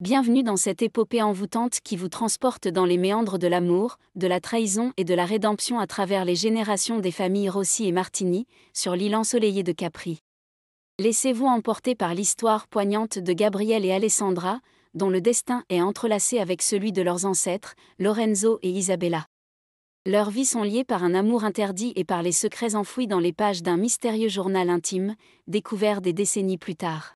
Bienvenue dans cette épopée envoûtante qui vous transporte dans les méandres de l'amour, de la trahison et de la rédemption à travers les générations des familles Rossi et Martini, sur l'île ensoleillée de Capri. Laissez-vous emporter par l'histoire poignante de Gabriel et Alessandra, dont le destin est entrelacé avec celui de leurs ancêtres, Lorenzo et Isabella. Leurs vies sont liées par un amour interdit et par les secrets enfouis dans les pages d'un mystérieux journal intime, découvert des décennies plus tard.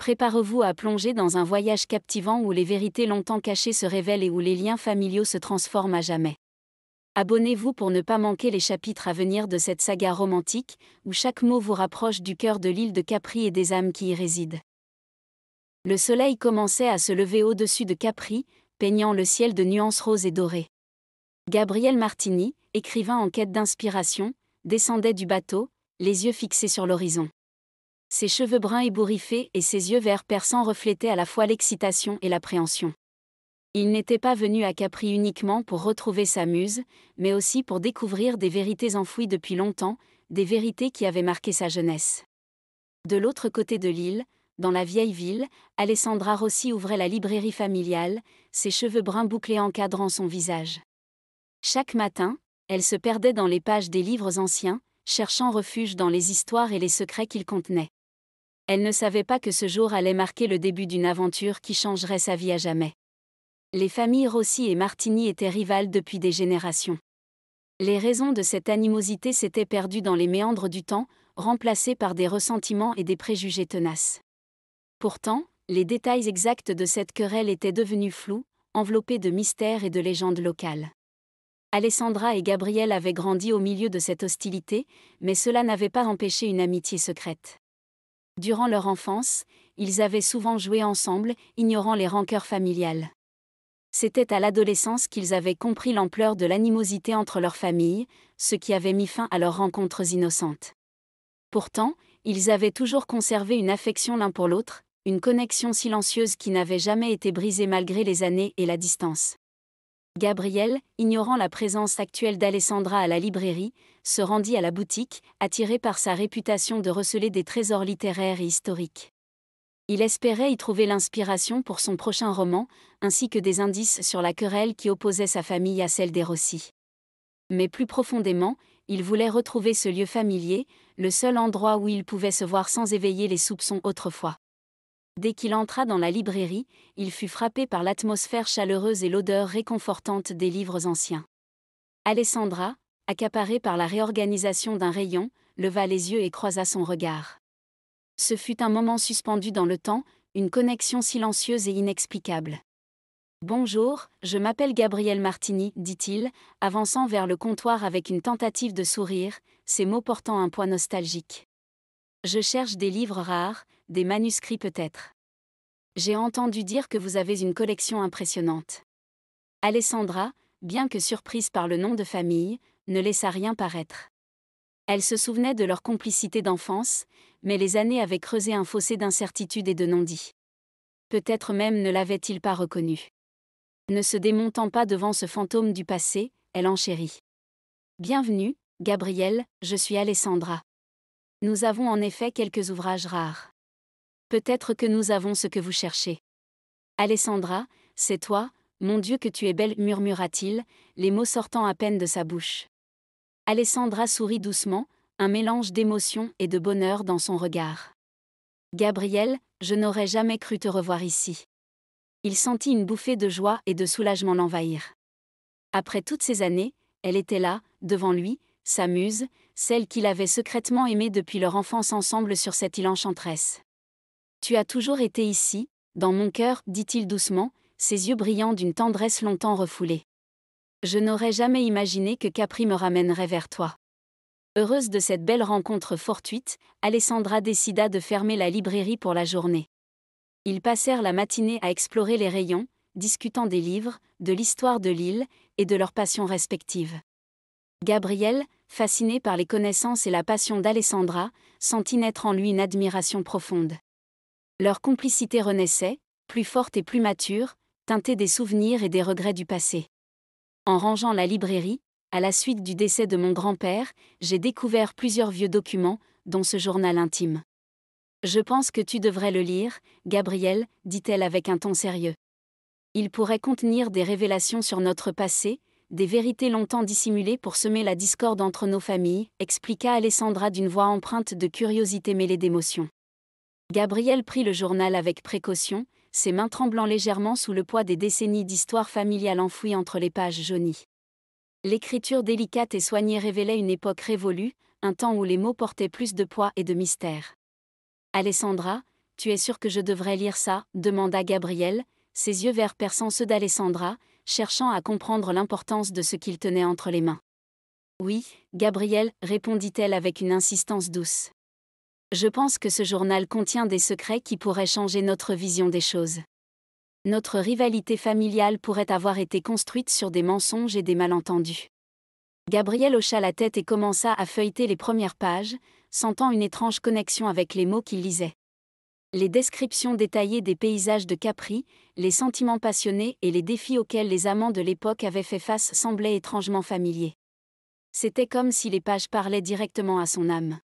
Préparez-vous à plonger dans un voyage captivant où les vérités longtemps cachées se révèlent et où les liens familiaux se transforment à jamais. Abonnez-vous pour ne pas manquer les chapitres à venir de cette saga romantique, où chaque mot vous rapproche du cœur de l'île de Capri et des âmes qui y résident. Le soleil commençait à se lever au-dessus de Capri, peignant le ciel de nuances roses et dorées. Gabriel Martini, écrivain en quête d'inspiration, descendait du bateau, les yeux fixés sur l'horizon. Ses cheveux bruns ébouriffés et ses yeux verts perçants reflétaient à la fois l'excitation et l'appréhension. Il n'était pas venu à Capri uniquement pour retrouver sa muse, mais aussi pour découvrir des vérités enfouies depuis longtemps, des vérités qui avaient marqué sa jeunesse. De l'autre côté de l'île, dans la vieille ville, Alessandra Rossi ouvrait la librairie familiale, ses cheveux bruns bouclés encadrant son visage. Chaque matin, elle se perdait dans les pages des livres anciens, cherchant refuge dans les histoires et les secrets qu'ils contenaient. Elle ne savait pas que ce jour allait marquer le début d'une aventure qui changerait sa vie à jamais. Les familles Rossi et Martini étaient rivales depuis des générations. Les raisons de cette animosité s'étaient perdues dans les méandres du temps, remplacées par des ressentiments et des préjugés tenaces. Pourtant, les détails exacts de cette querelle étaient devenus flous, enveloppés de mystères et de légendes locales. Alessandra et Gabriel avaient grandi au milieu de cette hostilité, mais cela n'avait pas empêché une amitié secrète. Durant leur enfance, ils avaient souvent joué ensemble, ignorant les rancœurs familiales. C'était à l'adolescence qu'ils avaient compris l'ampleur de l'animosité entre leurs familles, ce qui avait mis fin à leurs rencontres innocentes. Pourtant, ils avaient toujours conservé une affection l'un pour l'autre, une connexion silencieuse qui n'avait jamais été brisée malgré les années et la distance. Gabriel, ignorant la présence actuelle d'Alessandra à la librairie, se rendit à la boutique, attiré par sa réputation de receler des trésors littéraires et historiques. Il espérait y trouver l'inspiration pour son prochain roman, ainsi que des indices sur la querelle qui opposait sa famille à celle des Rossi. Mais plus profondément, il voulait retrouver ce lieu familier, le seul endroit où il pouvait se voir sans éveiller les soupçons autrefois. Dès qu'il entra dans la librairie, il fut frappé par l'atmosphère chaleureuse et l'odeur réconfortante des livres anciens. Alessandra, accaparée par la réorganisation d'un rayon, leva les yeux et croisa son regard. Ce fut un moment suspendu dans le temps, une connexion silencieuse et inexplicable. « Bonjour, je m'appelle Gabriel Martini, dit-il, avançant vers le comptoir avec une tentative de sourire, ses mots portant un poids nostalgique. Je cherche des livres rares, des manuscrits peut-être. J'ai entendu dire que vous avez une collection impressionnante. » Alessandra, bien que surprise par le nom de famille, ne laissa rien paraître. Elle se souvenait de leur complicité d'enfance, mais les années avaient creusé un fossé d'incertitude et de non-dit. Peut-être même ne l'avait-il pas reconnu. Ne se démontant pas devant ce fantôme du passé, elle enchérit. « Bienvenue, Gabriel, je suis Alessandra. Nous avons en effet quelques ouvrages rares. Peut-être que nous avons ce que vous cherchez. » « Alessandra, c'est toi, mon Dieu que tu es belle, murmura-t-il, les mots sortant à peine de sa bouche. Alessandra sourit doucement, un mélange d'émotion et de bonheur dans son regard. « Gabriel, je n'aurais jamais cru te revoir ici. » Il sentit une bouffée de joie et de soulagement l'envahir. Après toutes ces années, elle était là, devant lui, sa muse, celle qu'il avait secrètement aimée depuis leur enfance ensemble sur cette île enchanteresse. « Tu as toujours été ici, dans mon cœur, dit-il doucement, ses yeux brillants d'une tendresse longtemps refoulée. Je n'aurais jamais imaginé que Capri me ramènerait vers toi. » Heureuse de cette belle rencontre fortuite, Alessandra décida de fermer la librairie pour la journée. Ils passèrent la matinée à explorer les rayons, discutant des livres, de l'histoire de l'île et de leurs passions respectives. Gabriel, fasciné par les connaissances et la passion d'Alessandra, sentit naître en lui une admiration profonde. Leur complicité renaissait, plus forte et plus mature, teintée des souvenirs et des regrets du passé. En rangeant la librairie, à la suite du décès de mon grand-père, j'ai découvert plusieurs vieux documents, dont ce journal intime. Je pense que tu devrais le lire, Gabriel, dit-elle avec un ton sérieux. Il pourrait contenir des révélations sur notre passé, des vérités longtemps dissimulées pour semer la discorde entre nos familles, expliqua Alessandra d'une voix empreinte de curiosité mêlée d'émotion. Gabriel prit le journal avec précaution, ses mains tremblant légèrement sous le poids des décennies d'histoire familiale enfouies entre les pages jaunies. L'écriture délicate et soignée révélait une époque révolue, un temps où les mots portaient plus de poids et de mystère. « Alessandra, tu es sûre que je devrais lire ça ?» demanda Gabriel, ses yeux verts perçant ceux d'Alessandra, cherchant à comprendre l'importance de ce qu'il tenait entre les mains. « Oui, Gabriel, répondit-elle avec une insistance douce. Je pense que ce journal contient des secrets qui pourraient changer notre vision des choses. Notre rivalité familiale pourrait avoir été construite sur des mensonges et des malentendus. » Gabriel hocha la tête et commença à feuilleter les premières pages, sentant une étrange connexion avec les mots qu'il lisait. Les descriptions détaillées des paysages de Capri, les sentiments passionnés et les défis auxquels les amants de l'époque avaient fait face semblaient étrangement familiers. C'était comme si les pages parlaient directement à son âme.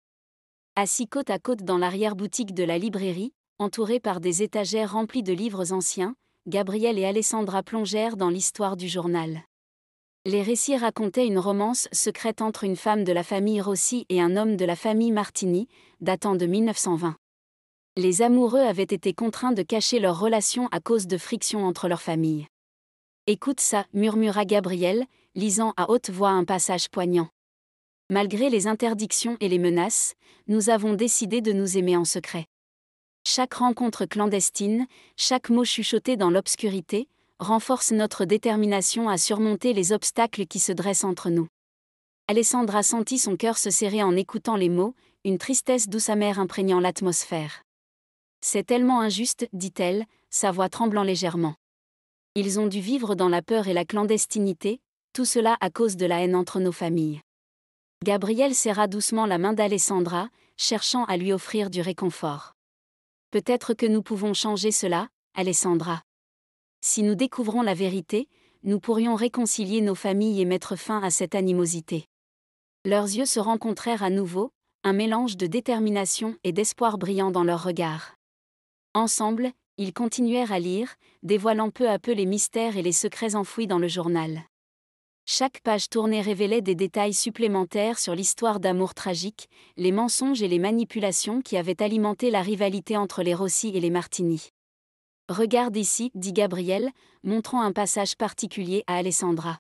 Assis côte à côte dans l'arrière-boutique de la librairie, entourés par des étagères remplies de livres anciens, Gabriel et Alessandra plongèrent dans l'histoire du journal. Les récits racontaient une romance secrète entre une femme de la famille Rossi et un homme de la famille Martini, datant de 1920. Les amoureux avaient été contraints de cacher leur relation à cause de frictions entre leurs familles. « Écoute ça », murmura Gabriel, lisant à haute voix un passage poignant. « Malgré les interdictions et les menaces, nous avons décidé de nous aimer en secret. Chaque rencontre clandestine, chaque mot chuchoté dans l'obscurité, renforce notre détermination à surmonter les obstacles qui se dressent entre nous. » Alessandra sentit son cœur se serrer en écoutant les mots, une tristesse douce amère imprégnant l'atmosphère. « C'est tellement injuste, dit-elle, sa voix tremblant légèrement. Ils ont dû vivre dans la peur et la clandestinité, tout cela à cause de la haine entre nos familles. » Gabriel serra doucement la main d'Alessandra, cherchant à lui offrir du réconfort. « Peut-être que nous pouvons changer cela, Alessandra. Si nous découvrons la vérité, nous pourrions réconcilier nos familles et mettre fin à cette animosité. » Leurs yeux se rencontrèrent à nouveau, un mélange de détermination et d'espoir brillant dans leurs regards. Ensemble, ils continuèrent à lire, dévoilant peu à peu les mystères et les secrets enfouis dans le journal. Chaque page tournée révélait des détails supplémentaires sur l'histoire d'amour tragique, les mensonges et les manipulations qui avaient alimenté la rivalité entre les Rossi et les Martini. « Regarde ici, dit Gabriel, montrant un passage particulier à Alessandra.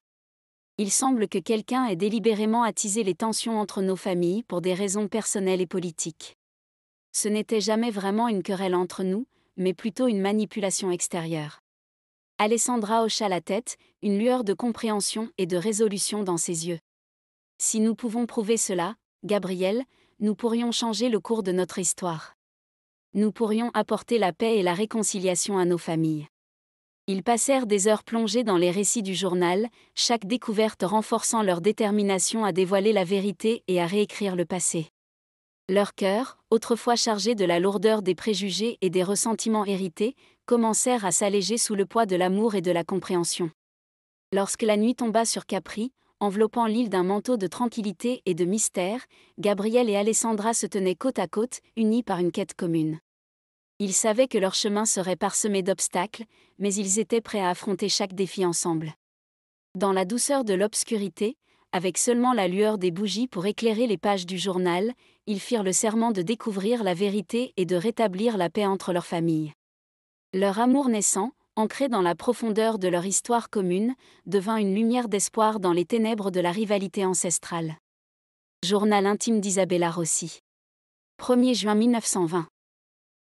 Il semble que quelqu'un ait délibérément attisé les tensions entre nos familles pour des raisons personnelles et politiques. Ce n'était jamais vraiment une querelle entre nous, mais plutôt une manipulation extérieure. » Alessandra hocha la tête, une lueur de compréhension et de résolution dans ses yeux. « Si nous pouvons prouver cela, Gabriel, nous pourrions changer le cours de notre histoire. Nous pourrions apporter la paix et la réconciliation à nos familles. » Ils passèrent des heures plongés dans les récits du journal, chaque découverte renforçant leur détermination à dévoiler la vérité et à réécrire le passé. Leurs cœurs, autrefois chargés de la lourdeur des préjugés et des ressentiments hérités, commencèrent à s'alléger sous le poids de l'amour et de la compréhension. Lorsque la nuit tomba sur Capri, enveloppant l'île d'un manteau de tranquillité et de mystère, Gabriel et Alessandra se tenaient côte à côte, unis par une quête commune. Ils savaient que leur chemin serait parsemé d'obstacles, mais ils étaient prêts à affronter chaque défi ensemble. Dans la douceur de l'obscurité, avec seulement la lueur des bougies pour éclairer les pages du journal, ils firent le serment de découvrir la vérité et de rétablir la paix entre leurs familles. Leur amour naissant, ancré dans la profondeur de leur histoire commune, devint une lumière d'espoir dans les ténèbres de la rivalité ancestrale. Journal intime d'Isabella Rossi. 1er juin 1920.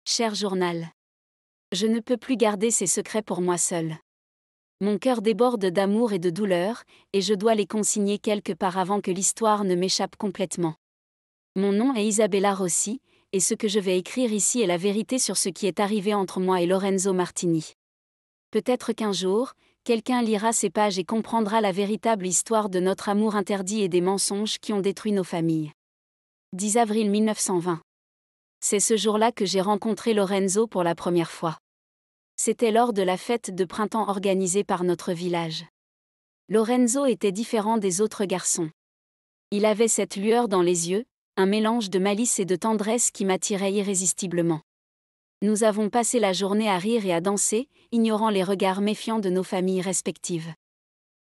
Cher journal. Je ne peux plus garder ces secrets pour moi seul. Mon cœur déborde d'amour et de douleur, et je dois les consigner quelque part avant que l'histoire ne m'échappe complètement. Mon nom est Isabella Rossi, et ce que je vais écrire ici est la vérité sur ce qui est arrivé entre moi et Lorenzo Martini. Peut-être qu'un jour, quelqu'un lira ces pages et comprendra la véritable histoire de notre amour interdit et des mensonges qui ont détruit nos familles. 10 avril 1920. C'est ce jour-là que j'ai rencontré Lorenzo pour la première fois. C'était lors de la fête de printemps organisée par notre village. Lorenzo était différent des autres garçons. Il avait cette lueur dans les yeux, Un mélange de malice et de tendresse qui m'attirait irrésistiblement. Nous avons passé la journée à rire et à danser, ignorant les regards méfiants de nos familles respectives.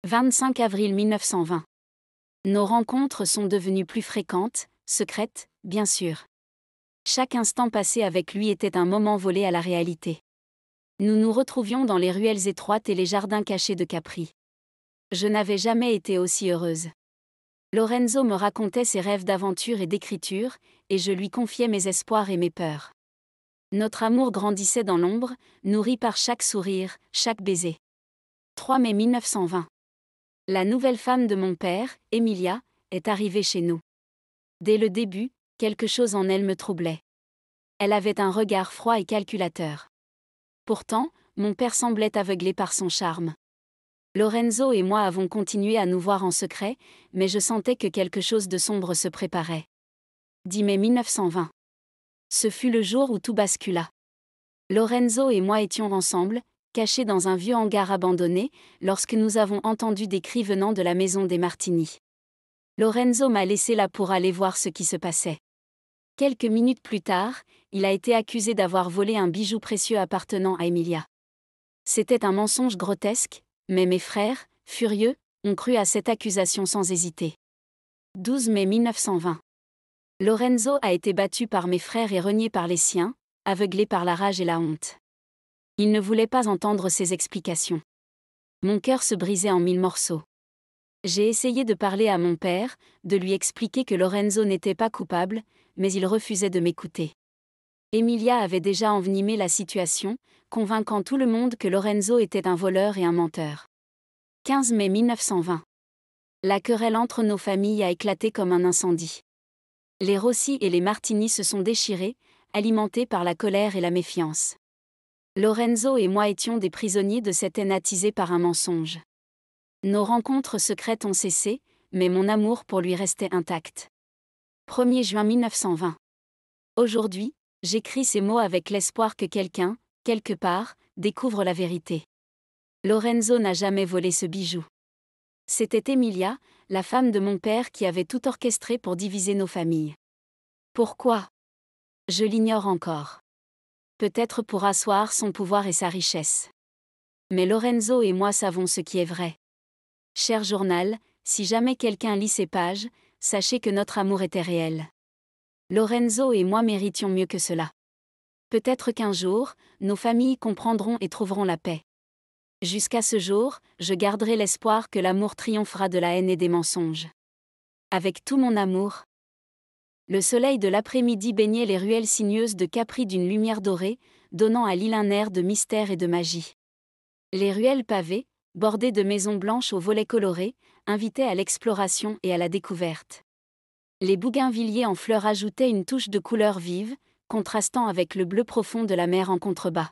25 avril 1920. Nos rencontres sont devenues plus fréquentes, secrètes, bien sûr. Chaque instant passé avec lui était un moment volé à la réalité. Nous nous retrouvions dans les ruelles étroites et les jardins cachés de Capri. Je n'avais jamais été aussi heureuse. Lorenzo me racontait ses rêves d'aventure et d'écriture, et je lui confiais mes espoirs et mes peurs. Notre amour grandissait dans l'ombre, nourri par chaque sourire, chaque baiser. 3 mai 1920. La nouvelle femme de mon père, Emilia, est arrivée chez nous. Dès le début, quelque chose en elle me troublait. Elle avait un regard froid et calculateur. Pourtant, mon père semblait aveuglé par son charme. Lorenzo et moi avons continué à nous voir en secret, mais je sentais que quelque chose de sombre se préparait. 10 mai 1920. Ce fut le jour où tout bascula. Lorenzo et moi étions ensemble, cachés dans un vieux hangar abandonné, lorsque nous avons entendu des cris venant de la maison des Martini. Lorenzo m'a laissé là pour aller voir ce qui se passait. Quelques minutes plus tard, il a été accusé d'avoir volé un bijou précieux appartenant à Emilia. C'était un mensonge grotesque, mais mes frères, furieux, ont cru à cette accusation sans hésiter. 12 mai 1920. Lorenzo a été battu par mes frères et renié par les siens, aveuglé par la rage et la honte. Il ne voulait pas entendre ces explications. Mon cœur se brisait en 1000 morceaux. J'ai essayé de parler à mon père, de lui expliquer que Lorenzo n'était pas coupable, mais il refusait de m'écouter. Emilia avait déjà envenimé la situation, convainquant tout le monde que Lorenzo était un voleur et un menteur. 15 mai 1920. La querelle entre nos familles a éclaté comme un incendie. Les Rossi et les Martini se sont déchirés, alimentés par la colère et la méfiance. Lorenzo et moi étions des prisonniers de cette haine attisée par un mensonge. Nos rencontres secrètes ont cessé, mais mon amour pour lui restait intact. 1er juin 1920. Aujourd'hui, j'écris ces mots avec l'espoir que quelqu'un, quelque part, découvre la vérité. Lorenzo n'a jamais volé ce bijou. C'était Emilia, la femme de mon père qui avait tout orchestré pour diviser nos familles. Pourquoi ? Je l'ignore encore. Peut-être pour asseoir son pouvoir et sa richesse. Mais Lorenzo et moi savons ce qui est vrai. Cher journal, si jamais quelqu'un lit ces pages, sachez que notre amour était réel. Lorenzo et moi méritions mieux que cela. Peut-être qu'un jour, nos familles comprendront et trouveront la paix. Jusqu'à ce jour, je garderai l'espoir que l'amour triomphera de la haine et des mensonges. Avec tout mon amour. Le soleil de l'après-midi baignait les ruelles sinueuses de Capri d'une lumière dorée, donnant à l'île un air de mystère et de magie. Les ruelles pavées, bordées de maisons blanches aux volets colorés, invitaient à l'exploration et à la découverte. Les bougainvilliers en fleurs ajoutaient une touche de couleur vive, contrastant avec le bleu profond de la mer en contrebas.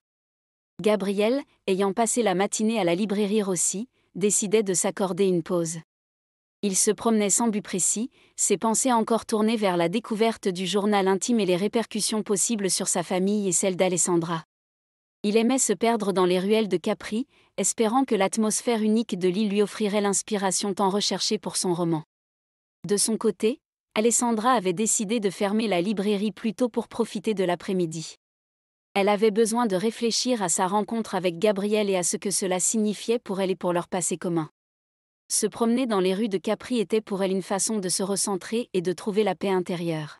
Gabriel, ayant passé la matinée à la librairie Rossi, décidait de s'accorder une pause. Il se promenait sans but précis, ses pensées encore tournées vers la découverte du journal intime et les répercussions possibles sur sa famille et celle d'Alessandra. Il aimait se perdre dans les ruelles de Capri, espérant que l'atmosphère unique de l'île lui offrirait l'inspiration tant recherchée pour son roman. De son côté, Alessandra avait décidé de fermer la librairie plus tôt pour profiter de l'après-midi. Elle avait besoin de réfléchir à sa rencontre avec Gabriel et à ce que cela signifiait pour elle et pour leur passé commun. Se promener dans les rues de Capri était pour elle une façon de se recentrer et de trouver la paix intérieure.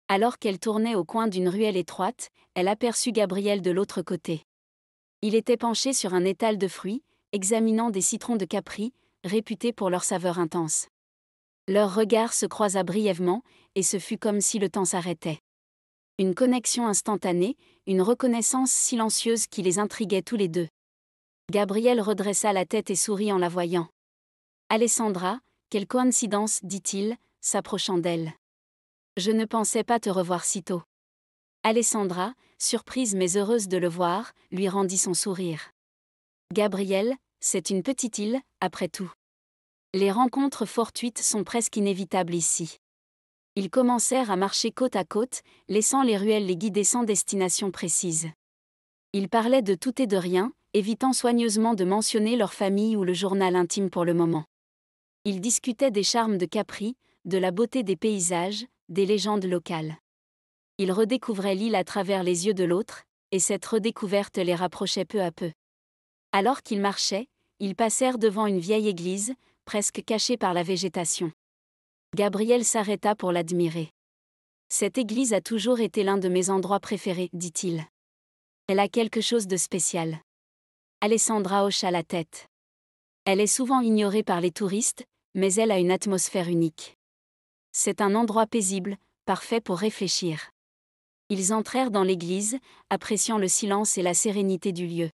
Alors qu'elle tournait au coin d'une ruelle étroite, elle aperçut Gabriel de l'autre côté. Il était penché sur un étal de fruits, examinant des citrons de Capri, réputés pour leur saveur intense. Leurs regards se croisa brièvement, et ce fut comme si le temps s'arrêtait. Une connexion instantanée, une reconnaissance silencieuse qui les intriguait tous les deux. Gabriel redressa la tête et sourit en la voyant. « Alessandra, quelle coïncidence, dit-il, s'approchant d'elle. Je ne pensais pas te revoir si tôt. » Alessandra, surprise mais heureuse de le voir, lui rendit son sourire. « Gabriel, c'est une petite île, après tout. Les rencontres fortuites sont presque inévitables ici. » Ils commencèrent à marcher côte à côte, laissant les ruelles les guider sans destination précise. Ils parlaient de tout et de rien, évitant soigneusement de mentionner leur famille ou le journal intime pour le moment. Ils discutaient des charmes de Capri, de la beauté des paysages, des légendes locales. Ils redécouvraient l'île à travers les yeux de l'autre, et cette redécouverte les rapprochait peu à peu. Alors qu'ils marchaient, ils passèrent devant une vieille église, presque cachée par la végétation. Gabriel s'arrêta pour l'admirer. « Cette église a toujours été l'un de mes endroits préférés, dit-il. Elle a quelque chose de spécial. » Alessandra hocha la tête. Elle est souvent ignorée par les touristes, mais elle a une atmosphère unique. C'est un endroit paisible, parfait pour réfléchir. Ils entrèrent dans l'église, appréciant le silence et la sérénité du lieu.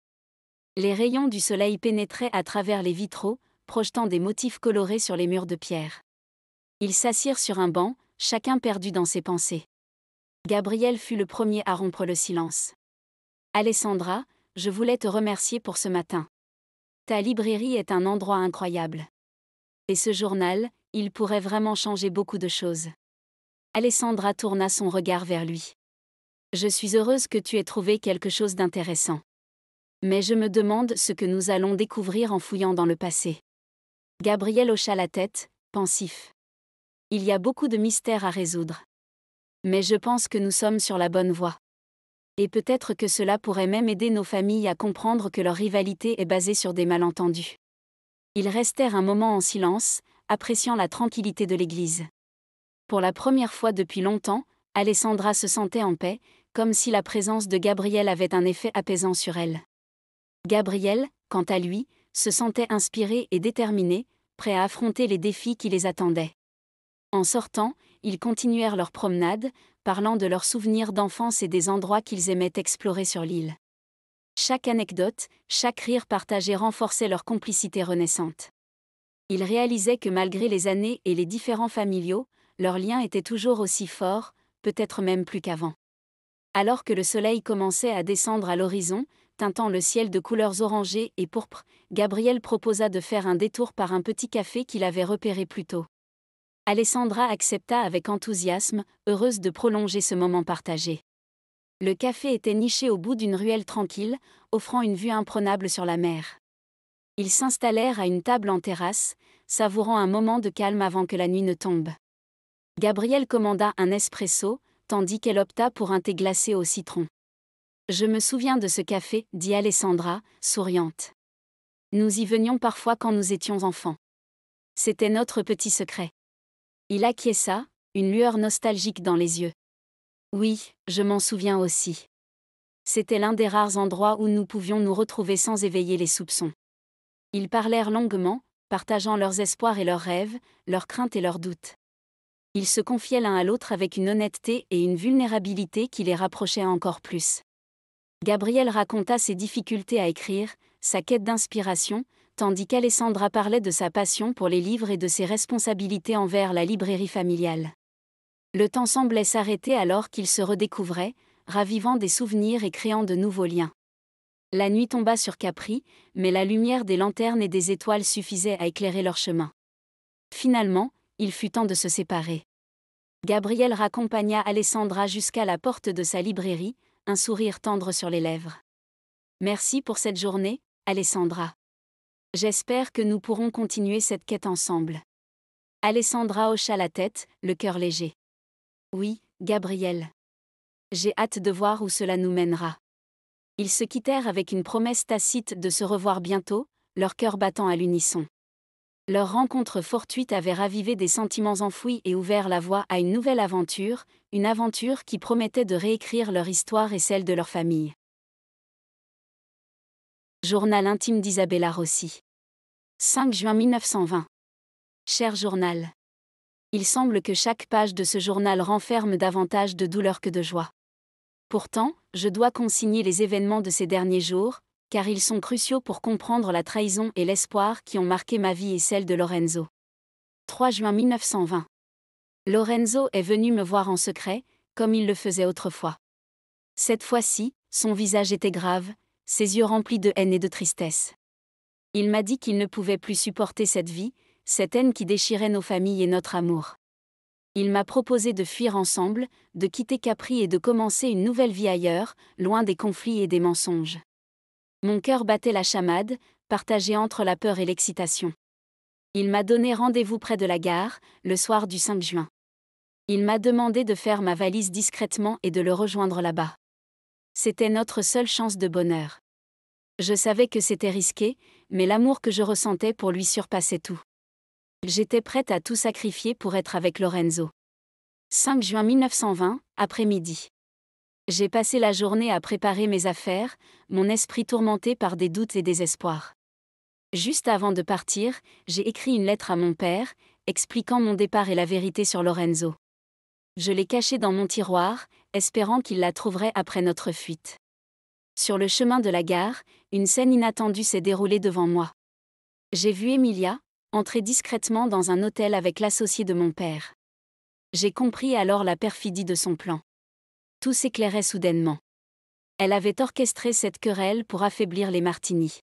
Les rayons du soleil pénétraient à travers les vitraux, projetant des motifs colorés sur les murs de pierre. Ils s'assirent sur un banc, chacun perdu dans ses pensées. Gabriel fut le premier à rompre le silence. « Alessandra, je voulais te remercier pour ce matin. Ta librairie est un endroit incroyable. Et ce journal, il pourrait vraiment changer beaucoup de choses. » Alessandra tourna son regard vers lui. « Je suis heureuse que tu aies trouvé quelque chose d'intéressant. Mais je me demande ce que nous allons découvrir en fouillant dans le passé. » Gabriel hocha la tête, pensif. « Il y a beaucoup de mystères à résoudre. Mais je pense que nous sommes sur la bonne voie. Et peut-être que cela pourrait même aider nos familles à comprendre que leur rivalité est basée sur des malentendus. » Ils restèrent un moment en silence, appréciant la tranquillité de l'église. Pour la première fois depuis longtemps, Alessandra se sentait en paix, comme si la présence de Gabriel avait un effet apaisant sur elle. Gabriel, quant à lui, se sentait inspiré et déterminé, prêt à affronter les défis qui les attendaient. En sortant, ils continuèrent leur promenade, parlant de leurs souvenirs d'enfance et des endroits qu'ils aimaient explorer sur l'île. Chaque anecdote, chaque rire partagé renforçait leur complicité renaissante. Ils réalisaient que malgré les années et les différends familiaux, leur lien était toujours aussi fort, peut-être même plus qu'avant. Alors que le soleil commençait à descendre à l'horizon, teintant le ciel de couleurs orangées et pourpres, Gabriel proposa de faire un détour par un petit café qu'il avait repéré plus tôt. Alessandra accepta avec enthousiasme, heureuse de prolonger ce moment partagé. Le café était niché au bout d'une ruelle tranquille, offrant une vue imprenable sur la mer. Ils s'installèrent à une table en terrasse, savourant un moment de calme avant que la nuit ne tombe. Gabriel commanda un espresso, tandis qu'elle opta pour un thé glacé au citron. « Je me souviens de ce café, » dit Alessandra, souriante. « Nous y venions parfois quand nous étions enfants. C'était notre petit secret. » Il acquiesça, une lueur nostalgique dans les yeux. « Oui, je m'en souviens aussi. C'était l'un des rares endroits où nous pouvions nous retrouver sans éveiller les soupçons. » Ils parlèrent longuement, partageant leurs espoirs et leurs rêves, leurs craintes et leurs doutes. Ils se confiaient l'un à l'autre avec une honnêteté et une vulnérabilité qui les rapprochaient encore plus. Gabriel raconta ses difficultés à écrire, sa quête d'inspiration, tandis qu'Alessandra parlait de sa passion pour les livres et de ses responsabilités envers la librairie familiale. Le temps semblait s'arrêter alors qu'ils se redécouvraient, ravivant des souvenirs et créant de nouveaux liens. La nuit tomba sur Capri, mais la lumière des lanternes et des étoiles suffisait à éclairer leur chemin. Finalement, il fut temps de se séparer. Gabriel raccompagna Alessandra jusqu'à la porte de sa librairie, un sourire tendre sur les lèvres. « Merci pour cette journée, Alessandra. J'espère que nous pourrons continuer cette quête ensemble. » Alessandra hocha la tête, le cœur léger. « Oui, Gabriel. J'ai hâte de voir où cela nous mènera. » Ils se quittèrent avec une promesse tacite de se revoir bientôt, leur cœur battant à l'unisson. Leur rencontre fortuite avait ravivé des sentiments enfouis et ouvert la voie à une nouvelle aventure, une aventure qui promettait de réécrire leur histoire et celle de leur famille. Journal intime d'Isabella Rossi. 5 juin 1920. Cher journal. Il semble que chaque page de ce journal renferme davantage de douleur que de joie. Pourtant, je dois consigner les événements de ces derniers jours, car ils sont cruciaux pour comprendre la trahison et l'espoir qui ont marqué ma vie et celle de Lorenzo. 3 juin 1920. Lorenzo est venu me voir en secret, comme il le faisait autrefois. Cette fois-ci, son visage était grave, ses yeux remplis de haine et de tristesse. Il m'a dit qu'il ne pouvait plus supporter cette vie, cette haine qui déchirait nos familles et notre amour. Il m'a proposé de fuir ensemble, de quitter Capri et de commencer une nouvelle vie ailleurs, loin des conflits et des mensonges. Mon cœur battait la chamade, partagé entre la peur et l'excitation. Il m'a donné rendez-vous près de la gare, le soir du 5 juin. Il m'a demandé de faire ma valise discrètement et de le rejoindre là-bas. C'était notre seule chance de bonheur. Je savais que c'était risqué, mais l'amour que je ressentais pour lui surpassait tout. J'étais prête à tout sacrifier pour être avec Lorenzo. 5 juin 1920, après-midi. J'ai passé la journée à préparer mes affaires, mon esprit tourmenté par des doutes et des espoirs. Juste avant de partir, j'ai écrit une lettre à mon père, expliquant mon départ et la vérité sur Lorenzo. Je l'ai cachée dans mon tiroir, espérant qu'il la trouverait après notre fuite. Sur le chemin de la gare, une scène inattendue s'est déroulée devant moi. J'ai vu Emilia entrer discrètement dans un hôtel avec l'associé de mon père. J'ai compris alors la perfidie de son plan. Tout s'éclairait soudainement. Elle avait orchestré cette querelle pour affaiblir les Martini.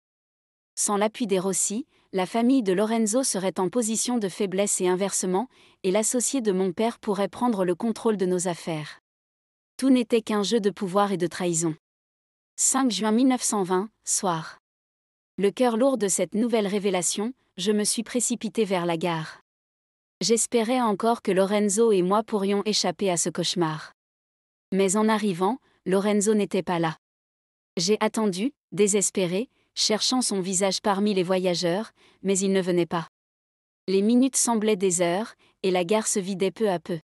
Sans l'appui des Rossi, la famille de Lorenzo serait en position de faiblesse et inversement, et l'associé de mon père pourrait prendre le contrôle de nos affaires. Tout n'était qu'un jeu de pouvoir et de trahison. 5 juin 1920, soir. Le cœur lourd de cette nouvelle révélation, je me suis précipitée vers la gare. J'espérais encore que Lorenzo et moi pourrions échapper à ce cauchemar. Mais en arrivant, Lorenzo n'était pas là. J'ai attendu, désespéré, cherchant son visage parmi les voyageurs, mais il ne venait pas. Les minutes semblaient des heures, et la gare se vidait peu à peu.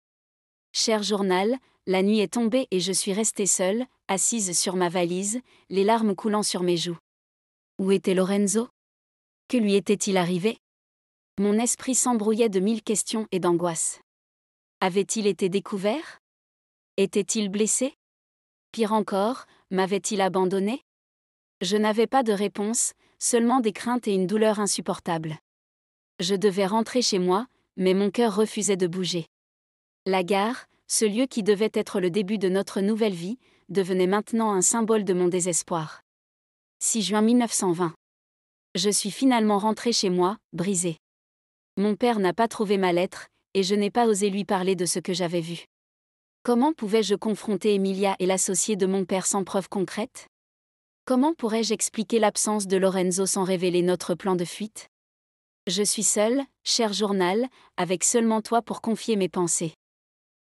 Cher journal, la nuit est tombée et je suis restée seule, assise sur ma valise, les larmes coulant sur mes joues. Où était Lorenzo? Que lui était-il arrivé? Mon esprit s'embrouillait de 1000 questions et d'angoisses. Avait-il été découvert? Était-il blessé? Pire encore, m'avait-il abandonné? Je n'avais pas de réponse, seulement des craintes et une douleur insupportable. Je devais rentrer chez moi, mais mon cœur refusait de bouger. La gare, ce lieu qui devait être le début de notre nouvelle vie, devenait maintenant un symbole de mon désespoir. 6 juin 1920. Je suis finalement rentrée chez moi, brisée. Mon père n'a pas trouvé ma lettre, et je n'ai pas osé lui parler de ce que j'avais vu. Comment pouvais-je confronter Emilia et l'associé de mon père sans preuve concrète? Comment pourrais-je expliquer l'absence de Lorenzo sans révéler notre plan de fuite? Je suis seule, cher journal, avec seulement toi pour confier mes pensées.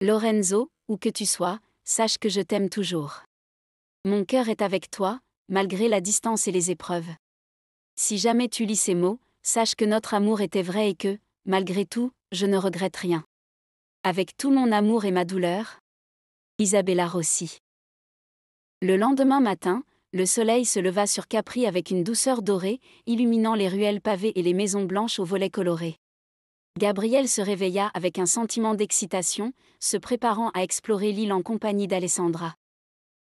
Lorenzo, où que tu sois, sache que je t'aime toujours. Mon cœur est avec toi, malgré la distance et les épreuves. Si jamais tu lis ces mots, sache que notre amour était vrai et que, malgré tout, je ne regrette rien. Avec tout mon amour et ma douleur, Isabella Rossi. Le lendemain matin, le soleil se leva sur Capri avec une douceur dorée, illuminant les ruelles pavées et les maisons blanches aux volets colorés. Gabriel se réveilla avec un sentiment d'excitation, se préparant à explorer l'île en compagnie d'Alessandra.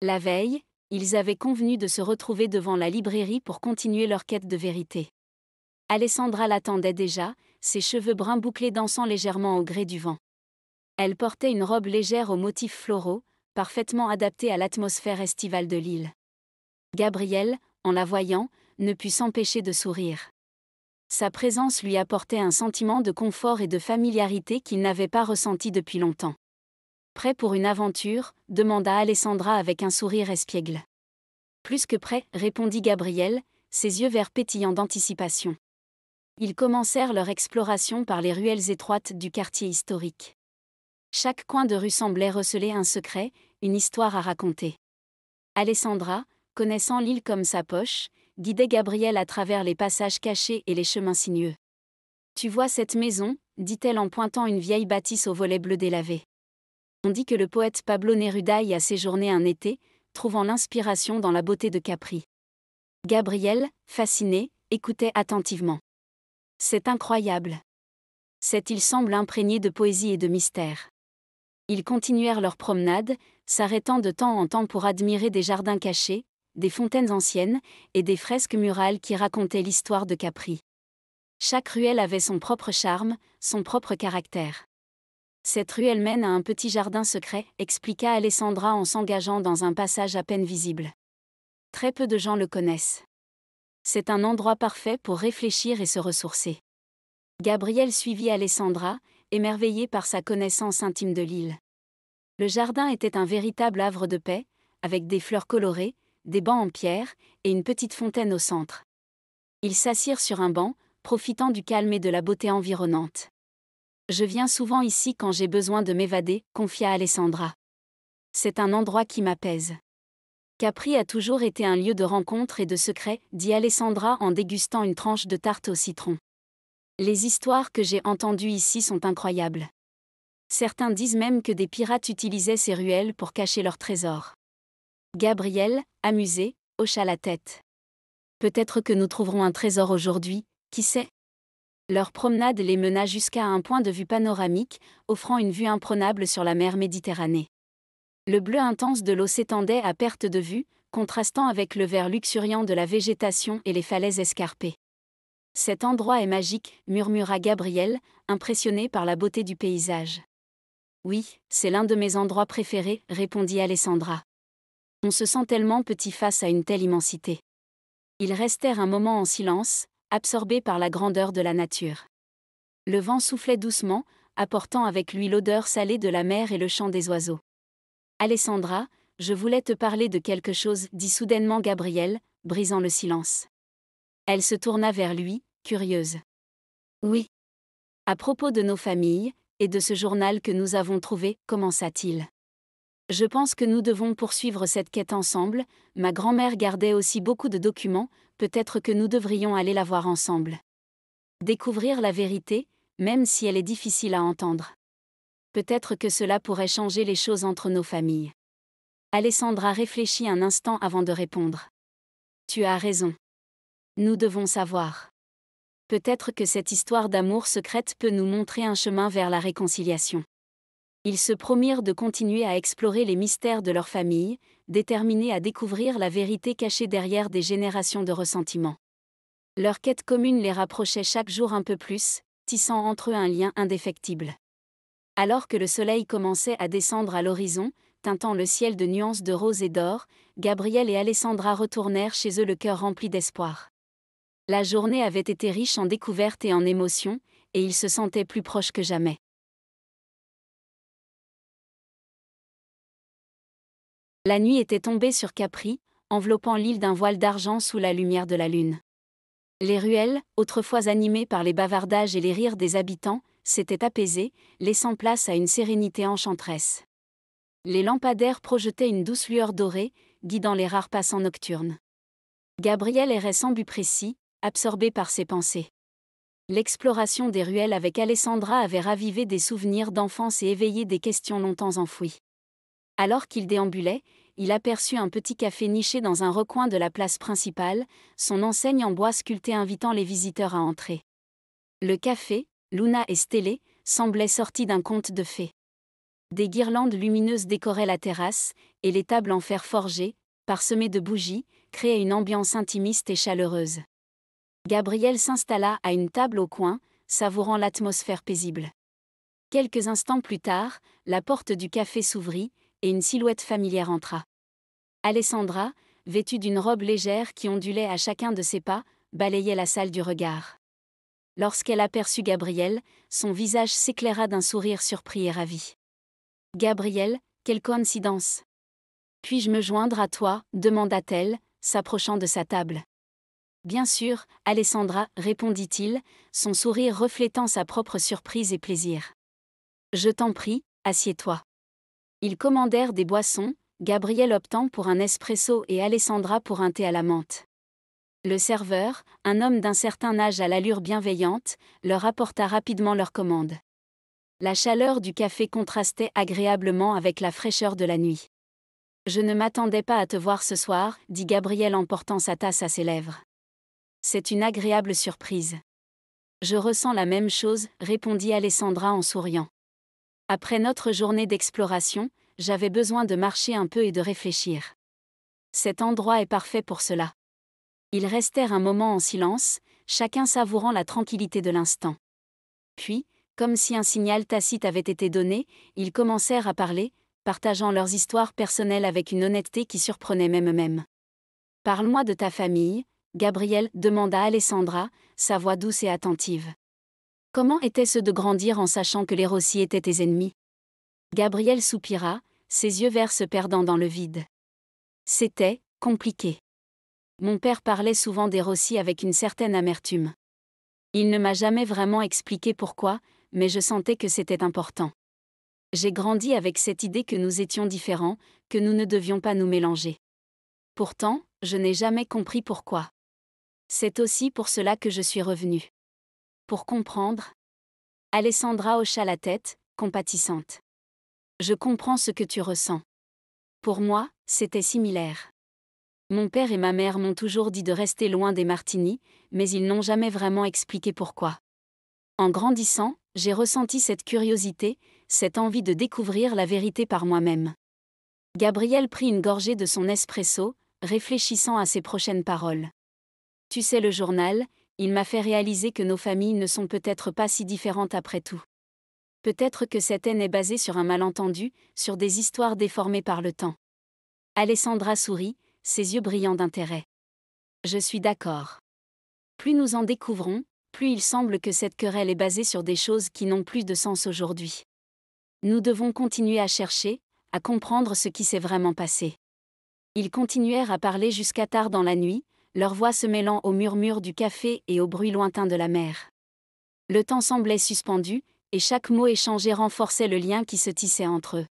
La veille, ils avaient convenu de se retrouver devant la librairie pour continuer leur quête de vérité. Alessandra l'attendait déjà, ses cheveux bruns bouclés dansant légèrement au gré du vent. Elle portait une robe légère aux motifs floraux, parfaitement adaptée à l'atmosphère estivale de l'île. Gabriel, en la voyant, ne put s'empêcher de sourire. Sa présence lui apportait un sentiment de confort et de familiarité qu'il n'avait pas ressenti depuis longtemps. Prêt pour une aventure? Demanda Alessandra avec un sourire espiègle. Plus que prêt, répondit Gabriel, ses yeux verts pétillants d'anticipation. Ils commencèrent leur exploration par les ruelles étroites du quartier historique. Chaque coin de rue semblait receler un secret, une histoire à raconter. Alessandra, connaissant l'île comme sa poche, guidait Gabriel à travers les passages cachés et les chemins sinueux. Tu vois cette maison, dit-elle en pointant une vieille bâtisse aux volets bleus délavés. On dit que le poète Pablo Neruda y a séjourné un été, trouvant l'inspiration dans la beauté de Capri. Gabriel, fasciné, écoutait attentivement. C'est incroyable. Cette île semble imprégnée de poésie et de mystère. Ils continuèrent leur promenade, s'arrêtant de temps en temps pour admirer des jardins cachés, des fontaines anciennes, et des fresques murales qui racontaient l'histoire de Capri. Chaque ruelle avait son propre charme, son propre caractère. Cette ruelle mène à un petit jardin secret, expliqua Alessandra en s'engageant dans un passage à peine visible. Très peu de gens le connaissent. C'est un endroit parfait pour réfléchir et se ressourcer. Gabriel suivit Alessandra, émerveillé par sa connaissance intime de l'île. Le jardin était un véritable havre de paix, avec des fleurs colorées, des bancs en pierre, et une petite fontaine au centre. Ils s'assirent sur un banc, profitant du calme et de la beauté environnante. Je viens souvent ici quand j'ai besoin de m'évader, confia Alessandra. C'est un endroit qui m'apaise. Capri a toujours été un lieu de rencontre et de secret, dit Alessandra en dégustant une tranche de tarte au citron. Les histoires que j'ai entendues ici sont incroyables. Certains disent même que des pirates utilisaient ces ruelles pour cacher leurs trésors. Gabriel, amusé, hocha la tête. Peut-être que nous trouverons un trésor aujourd'hui, qui sait? Leur promenade les mena jusqu'à un point de vue panoramique, offrant une vue imprenable sur la mer Méditerranée. Le bleu intense de l'eau s'étendait à perte de vue, contrastant avec le vert luxuriant de la végétation et les falaises escarpées. Cet endroit est magique, murmura Gabriel, impressionné par la beauté du paysage. Oui, c'est l'un de mes endroits préférés, répondit Alessandra. On se sent tellement petit face à une telle immensité. Ils restèrent un moment en silence, absorbés par la grandeur de la nature. Le vent soufflait doucement, apportant avec lui l'odeur salée de la mer et le chant des oiseaux. Alessandra, je voulais te parler de quelque chose, dit soudainement Gabriel, brisant le silence. Elle se tourna vers lui, curieuse. Oui. À propos de nos familles, et de ce journal que nous avons trouvé, commença-t-il. Je pense que nous devons poursuivre cette quête ensemble, ma grand-mère gardait aussi beaucoup de documents, peut-être que nous devrions aller la voir ensemble. Découvrir la vérité, même si elle est difficile à entendre. Peut-être que cela pourrait changer les choses entre nos familles. Alessandra réfléchit un instant avant de répondre. Tu as raison. Nous devons savoir. Peut-être que cette histoire d'amour secrète peut nous montrer un chemin vers la réconciliation. Ils se promirent de continuer à explorer les mystères de leur famille, déterminés à découvrir la vérité cachée derrière des générations de ressentiments. Leur quête commune les rapprochait chaque jour un peu plus, tissant entre eux un lien indéfectible. Alors que le soleil commençait à descendre à l'horizon, teintant le ciel de nuances de rose et d'or, Gabriel et Alessandra retournèrent chez eux le cœur rempli d'espoir. La journée avait été riche en découvertes et en émotions, et ils se sentaient plus proches que jamais. La nuit était tombée sur Capri, enveloppant l'île d'un voile d'argent sous la lumière de la lune. Les ruelles, autrefois animées par les bavardages et les rires des habitants, s'étaient apaisées, laissant place à une sérénité enchanteresse. Les lampadaires projetaient une douce lueur dorée, guidant les rares passants nocturnes. Gabriel errait sans but précis, absorbé par ses pensées. L'exploration des ruelles avec Alessandra avait ravivé des souvenirs d'enfance et éveillé des questions longtemps enfouies. Alors qu'il déambulait, il aperçut un petit café niché dans un recoin de la place principale, son enseigne en bois sculpté invitant les visiteurs à entrer. Le café, Luna et Stélé, semblait sorti d'un conte de fées. Des guirlandes lumineuses décoraient la terrasse, et les tables en fer forgé, parsemées de bougies, créaient une ambiance intimiste et chaleureuse. Gabriel s'installa à une table au coin, savourant l'atmosphère paisible. Quelques instants plus tard, la porte du café s'ouvrit, et une silhouette familière entra. Alessandra, vêtue d'une robe légère qui ondulait à chacun de ses pas, balayait la salle du regard. Lorsqu'elle aperçut Gabriel, son visage s'éclaira d'un sourire surpris et ravi. « Gabriel, quelle coïncidence ! Puis-je me joindre à toi ?» demanda-t-elle, s'approchant de sa table. « Bien sûr, Alessandra, » répondit-il, son sourire reflétant sa propre surprise et plaisir. « Je t'en prie, assieds-toi. » Ils commandèrent des boissons, Gabriel optant pour un espresso et Alessandra pour un thé à la menthe. Le serveur, un homme d'un certain âge à l'allure bienveillante, leur apporta rapidement leur commande. La chaleur du café contrastait agréablement avec la fraîcheur de la nuit. « Je ne m'attendais pas à te voir ce soir, » dit Gabriel en portant sa tasse à ses lèvres. « C'est une agréable surprise. »« Je ressens la même chose, » répondit Alessandra en souriant. Après notre journée d'exploration, j'avais besoin de marcher un peu et de réfléchir. Cet endroit est parfait pour cela. Ils restèrent un moment en silence, chacun savourant la tranquillité de l'instant. Puis, comme si un signal tacite avait été donné, ils commencèrent à parler, partageant leurs histoires personnelles avec une honnêteté qui surprenait même eux-mêmes. « Parle-moi de ta famille, » Gabriel demanda Alessandra, sa voix douce et attentive. « Comment était-ce de grandir en sachant que les Rossi étaient tes ennemis ?» Gabriel soupira, ses yeux verts se perdant dans le vide. « C'était compliqué. Mon père parlait souvent des Rossi avec une certaine amertume. Il ne m'a jamais vraiment expliqué pourquoi, mais je sentais que c'était important. J'ai grandi avec cette idée que nous étions différents, que nous ne devions pas nous mélanger. Pourtant, je n'ai jamais compris pourquoi. C'est aussi pour cela que je suis revenue. Pour comprendre. Alessandra hocha la tête, compatissante. Je comprends ce que tu ressens. Pour moi, c'était similaire. Mon père et ma mère m'ont toujours dit de rester loin des Martini, mais ils n'ont jamais vraiment expliqué pourquoi. En grandissant, j'ai ressenti cette curiosité, cette envie de découvrir la vérité par moi-même. Gabriel prit une gorgée de son espresso, réfléchissant à ses prochaines paroles. Tu sais, le journal, il m'a fait réaliser que nos familles ne sont peut-être pas si différentes après tout. Peut-être que cette haine est basée sur un malentendu, sur des histoires déformées par le temps. Alessandra sourit, ses yeux brillants d'intérêt. Je suis d'accord. Plus nous en découvrons, plus il semble que cette querelle est basée sur des choses qui n'ont plus de sens aujourd'hui. Nous devons continuer à chercher, à comprendre ce qui s'est vraiment passé. Ils continuèrent à parler jusqu'à tard dans la nuit, leurs voix se mêlant au murmure du café et au bruit lointain de la mer. Le temps semblait suspendu, et chaque mot échangé renforçait le lien qui se tissait entre eux.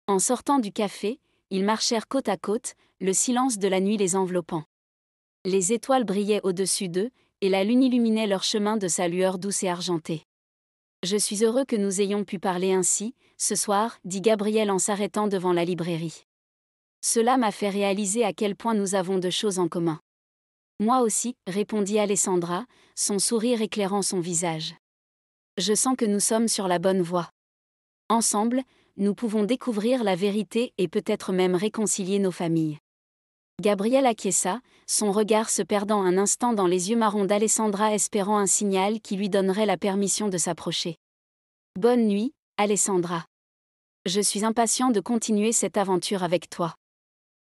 En sortant du café, ils marchèrent côte à côte, le silence de la nuit les enveloppant. Les étoiles brillaient au-dessus d'eux, et la lune illuminait leur chemin de sa lueur douce et argentée. Je suis heureux que nous ayons pu parler ainsi, ce soir, dit Gabriel en s'arrêtant devant la librairie. Cela m'a fait réaliser à quel point nous avons de choses en commun. Moi aussi, répondit Alessandra, son sourire éclairant son visage. Je sens que nous sommes sur la bonne voie. Ensemble, nous pouvons découvrir la vérité et peut-être même réconcilier nos familles. Gabriel acquiesça, son regard se perdant un instant dans les yeux marrons d'Alessandra, espérant un signal qui lui donnerait la permission de s'approcher. Bonne nuit, Alessandra. Je suis impatient de continuer cette aventure avec toi.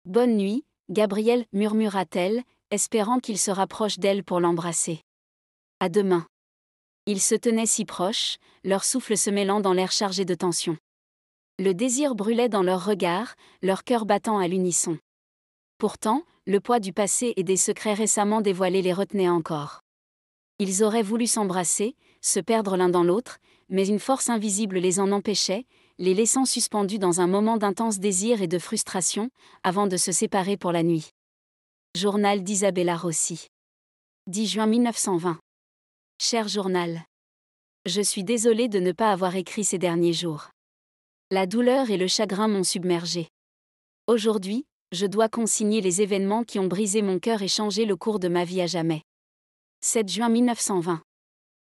Bonne nuit, Gabriel, murmura-t-elle, espérant qu'il se rapproche d'elle pour l'embrasser. À demain. Ils se tenaient si proches, leur souffle se mêlant dans l'air chargé de tension. Le désir brûlait dans leurs regards, leur cœur battant à l'unisson. Pourtant, le poids du passé et des secrets récemment dévoilés les retenaient encore. Ils auraient voulu s'embrasser, se perdre l'un dans l'autre, mais une force invisible les en empêchait, les laissant suspendus dans un moment d'intense désir et de frustration, avant de se séparer pour la nuit. Journal d'Isabella Rossi. 10 juin 1920. Cher journal. Je suis désolée de ne pas avoir écrit ces derniers jours. La douleur et le chagrin m'ont submergée. Aujourd'hui, je dois consigner les événements qui ont brisé mon cœur et changé le cours de ma vie à jamais. 7 juin 1920.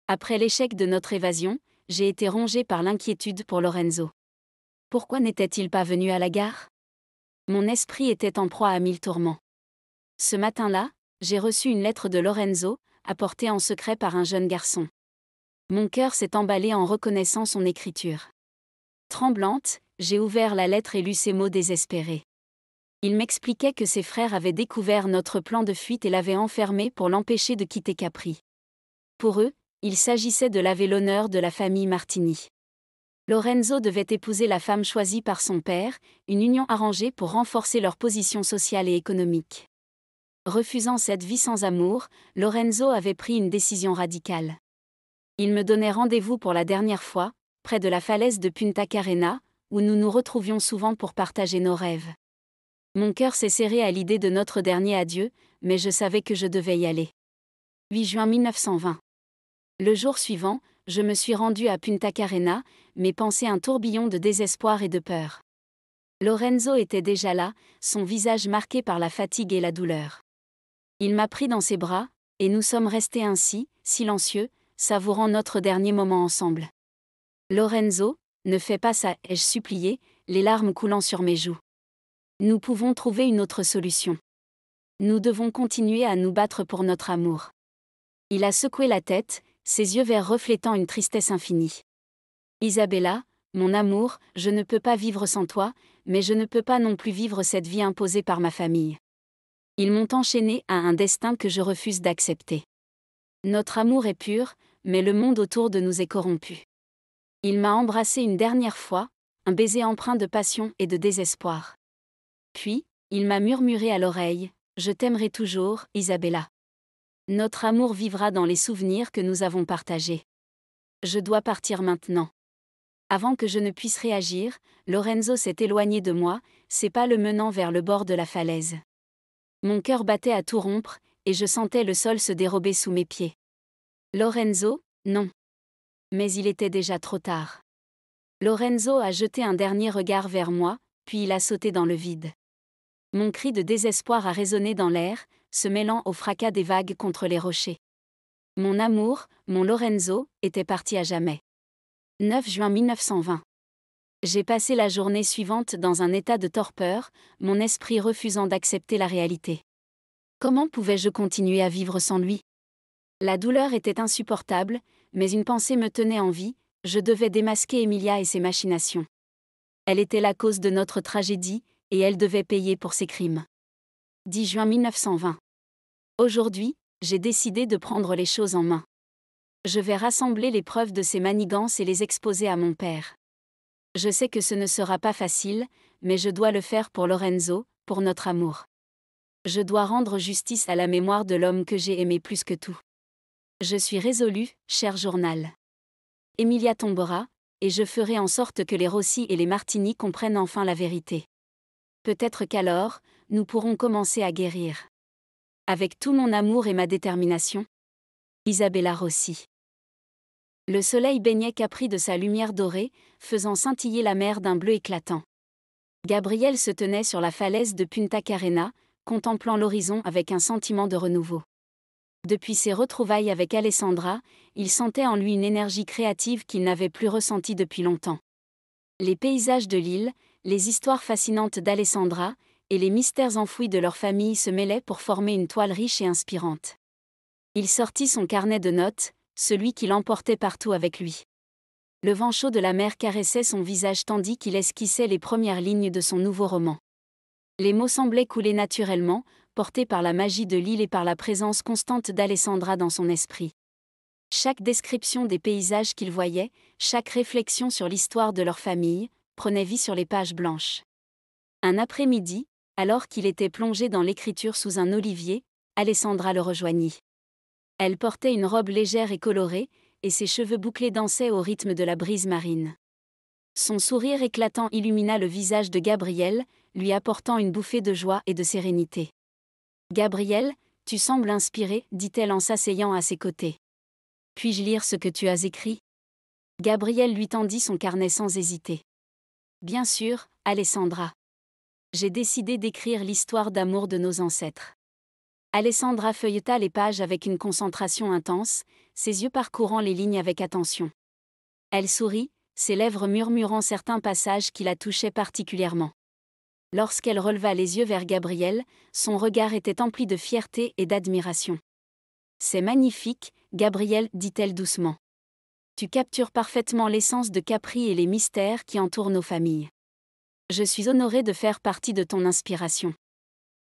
Après l'échec de notre évasion, j'ai été rongée par l'inquiétude pour Lorenzo. Pourquoi n'était-il pas venu à la gare? Mon esprit était en proie à 1000 tourments. Ce matin-là, j'ai reçu une lettre de Lorenzo, apportée en secret par un jeune garçon. Mon cœur s'est emballé en reconnaissant son écriture. Tremblante, j'ai ouvert la lettre et lu ces mots désespérés. Il m'expliquait que ses frères avaient découvert notre plan de fuite et l'avaient enfermé pour l'empêcher de quitter Capri. Pour eux, il s'agissait de laver l'honneur de la famille Martini. Lorenzo devait épouser la femme choisie par son père, une union arrangée pour renforcer leur position sociale et économique. Refusant cette vie sans amour, Lorenzo avait pris une décision radicale. Il me donnait rendez-vous pour la dernière fois, près de la falaise de Punta Carena, où nous nous retrouvions souvent pour partager nos rêves. Mon cœur s'est serré à l'idée de notre dernier adieu, mais je savais que je devais y aller. 8 juin 1920. Le jour suivant, je me suis rendue à Punta Carena, mes pensées un tourbillon de désespoir et de peur. Lorenzo était déjà là, son visage marqué par la fatigue et la douleur. Il m'a pris dans ses bras, et nous sommes restés ainsi, silencieux, savourant notre dernier moment ensemble. Lorenzo, ne fais pas ça, ai-je supplié, les larmes coulant sur mes joues. Nous pouvons trouver une autre solution. Nous devons continuer à nous battre pour notre amour. Il a secoué la tête, ses yeux verts reflétant une tristesse infinie. Isabella, mon amour, je ne peux pas vivre sans toi, mais je ne peux pas non plus vivre cette vie imposée par ma famille. Ils m'ont enchaîné à un destin que je refuse d'accepter. Notre amour est pur, mais le monde autour de nous est corrompu. Il m'a embrassé une dernière fois, un baiser empreint de passion et de désespoir. Puis, il m'a murmuré à l'oreille, « Je t'aimerai toujours, Isabella. Notre amour vivra dans les souvenirs que nous avons partagés. » Je dois partir maintenant. Avant que je ne puisse réagir, Lorenzo s'est éloigné de moi, ses pas le menant vers le bord de la falaise. Mon cœur battait à tout rompre, et je sentais le sol se dérober sous mes pieds. Lorenzo, non. Mais il était déjà trop tard. Lorenzo a jeté un dernier regard vers moi, puis il a sauté dans le vide. Mon cri de désespoir a résonné dans l'air, se mêlant au fracas des vagues contre les rochers. Mon amour, mon Lorenzo, était parti à jamais. 9 juin 1920. J'ai passé la journée suivante dans un état de torpeur, mon esprit refusant d'accepter la réalité. Comment pouvais-je continuer à vivre sans lui? La douleur était insupportable, mais une pensée me tenait en vie, je devais démasquer Emilia et ses machinations. Elle était la cause de notre tragédie, et elle devait payer pour ses crimes. 10 juin 1920. Aujourd'hui, j'ai décidé de prendre les choses en main. Je vais rassembler les preuves de ses manigances et les exposer à mon père. Je sais que ce ne sera pas facile, mais je dois le faire pour Lorenzo, pour notre amour. Je dois rendre justice à la mémoire de l'homme que j'ai aimé plus que tout. Je suis résolu, cher journal. Emilia tombera, et je ferai en sorte que les Rossi et les Martini comprennent enfin la vérité. Peut-être qu'alors, nous pourrons commencer à guérir. Avec tout mon amour et ma détermination. Isabella Rossi. Le soleil baignait Capri de sa lumière dorée, faisant scintiller la mer d'un bleu éclatant. Gabriel se tenait sur la falaise de Punta Carena, contemplant l'horizon avec un sentiment de renouveau. Depuis ses retrouvailles avec Alessandra, il sentait en lui une énergie créative qu'il n'avait plus ressentie depuis longtemps. Les paysages de l'île, les histoires fascinantes d'Alessandra, et les mystères enfouis de leur famille se mêlaient pour former une toile riche et inspirante. Il sortit son carnet de notes, celui qu'il emportait partout avec lui. Le vent chaud de la mer caressait son visage tandis qu'il esquissait les premières lignes de son nouveau roman. Les mots semblaient couler naturellement, portés par la magie de l'île et par la présence constante d'Alessandra dans son esprit. Chaque description des paysages qu'il voyait, chaque réflexion sur l'histoire de leur famille, prenait vie sur les pages blanches. Un après-midi, alors qu'il était plongé dans l'écriture sous un olivier, Alessandra le rejoignit. Elle portait une robe légère et colorée, et ses cheveux bouclés dansaient au rythme de la brise marine. Son sourire éclatant illumina le visage de Gabriel, lui apportant une bouffée de joie et de sérénité. « Gabriel, tu sembles inspiré, dit-elle en s'asseyant à ses côtés. Puis-je lire ce que tu as écrit ? Gabriel lui tendit son carnet sans hésiter. Bien sûr, Alessandra. J'ai décidé d'écrire l'histoire d'amour de nos ancêtres. Alessandra feuilleta les pages avec une concentration intense, ses yeux parcourant les lignes avec attention. Elle sourit, ses lèvres murmurant certains passages qui la touchaient particulièrement. Lorsqu'elle releva les yeux vers Gabriel, son regard était empli de fierté et d'admiration. « C'est magnifique, Gabriel, dit-elle doucement. Tu captures parfaitement l'essence de Capri et les mystères qui entourent nos familles. Je suis honorée de faire partie de ton inspiration. »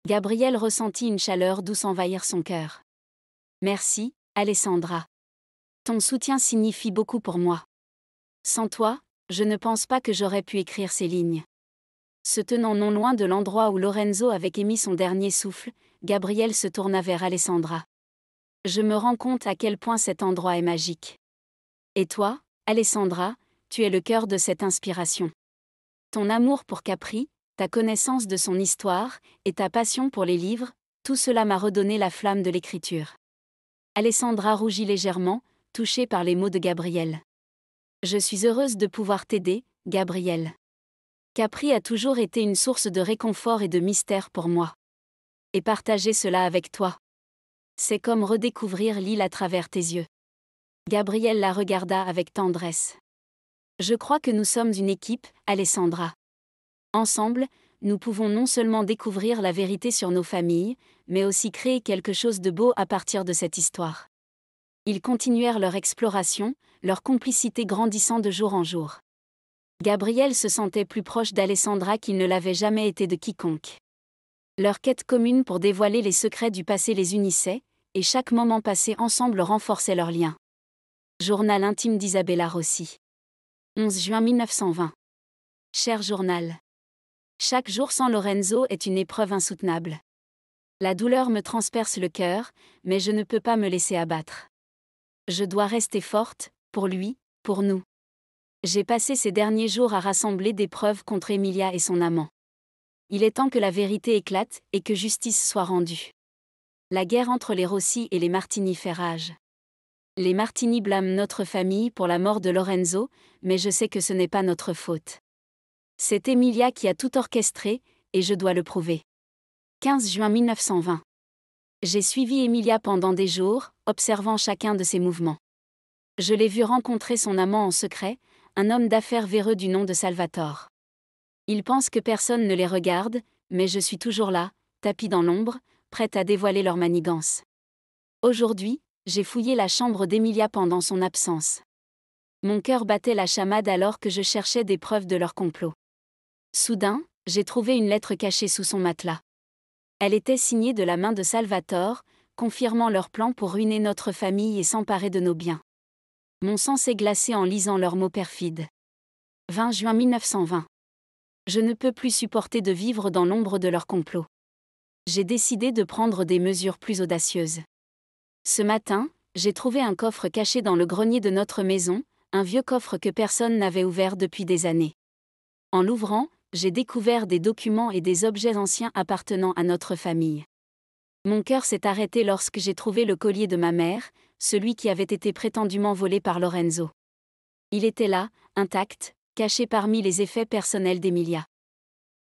Gabriel ressentit une chaleur douce envahir son cœur. « Merci, Alessandra. Ton soutien signifie beaucoup pour moi. Sans toi, je ne pense pas que j'aurais pu écrire ces lignes. » Se tenant non loin de l'endroit où Lorenzo avait émis son dernier souffle, Gabriel se tourna vers Alessandra. « Je me rends compte à quel point cet endroit est magique. Et toi, Alessandra, tu es le cœur de cette inspiration. Ton amour pour Capri, ta connaissance de son histoire, et ta passion pour les livres, tout cela m'a redonné la flamme de l'écriture. » Alessandra rougit légèrement, touchée par les mots de Gabriel. « Je suis heureuse de pouvoir t'aider, Gabriel. Capri a toujours été une source de réconfort et de mystère pour moi. Et partager cela avec toi. C'est comme redécouvrir l'île à travers tes yeux. » Gabriel la regarda avec tendresse. « Je crois que nous sommes une équipe, Alessandra. Ensemble, nous pouvons non seulement découvrir la vérité sur nos familles, mais aussi créer quelque chose de beau à partir de cette histoire. » Ils continuèrent leur exploration, leur complicité grandissant de jour en jour. Gabriel se sentait plus proche d'Alessandra qu'il ne l'avait jamais été de quiconque. Leur quête commune pour dévoiler les secrets du passé les unissait, et chaque moment passé ensemble renforçait leur lien. Journal intime d'Isabella Rossi. 11 juin 1920. Cher journal. Chaque jour sans Lorenzo est une épreuve insoutenable. La douleur me transperce le cœur, mais je ne peux pas me laisser abattre. Je dois rester forte, pour lui, pour nous. J'ai passé ces derniers jours à rassembler des preuves contre Emilia et son amant. Il est temps que la vérité éclate et que justice soit rendue. La guerre entre les Rossi et les Martini fait rage. Les Martini blâment notre famille pour la mort de Lorenzo, mais je sais que ce n'est pas notre faute. C'est Emilia qui a tout orchestré, et je dois le prouver. 15 juin 1920. J'ai suivi Emilia pendant des jours, observant chacun de ses mouvements. Je l'ai vu rencontrer son amant en secret, un homme d'affaires véreux du nom de Salvatore. Ils pensent que personne ne les regarde, mais je suis toujours là, tapis dans l'ombre, prête à dévoiler leur manigance. Aujourd'hui, j'ai fouillé la chambre d'Emilia pendant son absence. Mon cœur battait la chamade alors que je cherchais des preuves de leur complot. Soudain, j'ai trouvé une lettre cachée sous son matelas. Elle était signée de la main de Salvatore, confirmant leur plan pour ruiner notre famille et s'emparer de nos biens. Mon sang s'est glacé en lisant leurs mots perfides. 20 juin 1920. Je ne peux plus supporter de vivre dans l'ombre de leur complot. J'ai décidé de prendre des mesures plus audacieuses. Ce matin, j'ai trouvé un coffre caché dans le grenier de notre maison, un vieux coffre que personne n'avait ouvert depuis des années. En l'ouvrant, j'ai découvert des documents et des objets anciens appartenant à notre famille. Mon cœur s'est arrêté lorsque j'ai trouvé le collier de ma mère, celui qui avait été prétendument volé par Lorenzo. Il était là, intact, caché parmi les effets personnels d'Emilia.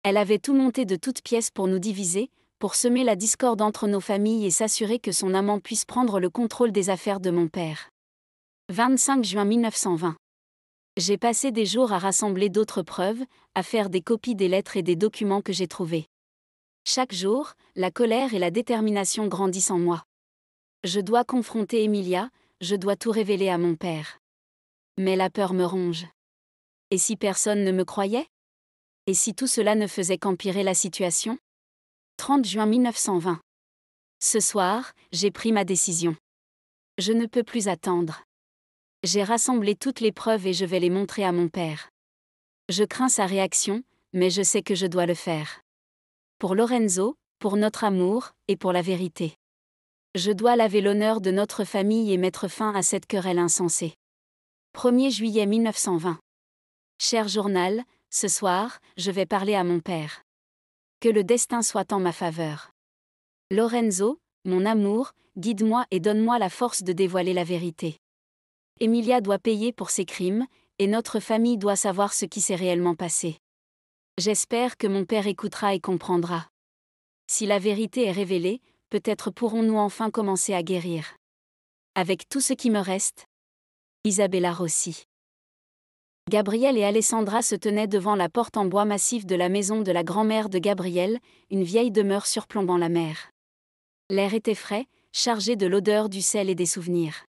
Elle avait tout monté de toutes pièces pour nous diviser, pour semer la discorde entre nos familles et s'assurer que son amant puisse prendre le contrôle des affaires de mon père. 25 juin 1920. J'ai passé des jours à rassembler d'autres preuves, à faire des copies des lettres et des documents que j'ai trouvés. Chaque jour, la colère et la détermination grandissent en moi. Je dois confronter Emilia, je dois tout révéler à mon père. Mais la peur me ronge. Et si personne ne me croyait? Et si tout cela ne faisait qu'empirer la situation? 30 juin 1920. Ce soir, j'ai pris ma décision. Je ne peux plus attendre. J'ai rassemblé toutes les preuves et je vais les montrer à mon père. Je crains sa réaction, mais je sais que je dois le faire. Pour Lorenzo, pour notre amour, et pour la vérité. Je dois laver l'honneur de notre famille et mettre fin à cette querelle insensée. 1er juillet 1920. Cher journal, ce soir, je vais parler à mon père. Que le destin soit en ma faveur. Lorenzo, mon amour, guide-moi et donne-moi la force de dévoiler la vérité. Emilia doit payer pour ses crimes, et notre famille doit savoir ce qui s'est réellement passé. J'espère que mon père écoutera et comprendra. Si la vérité est révélée, peut-être pourrons-nous enfin commencer à guérir. Avec tout ce qui me reste. Isabella Rossi. Gabriel et Alessandra se tenaient devant la porte en bois massif de la maison de la grand-mère de Gabriel, une vieille demeure surplombant la mer. L'air était frais, chargé de l'odeur du sel et des souvenirs.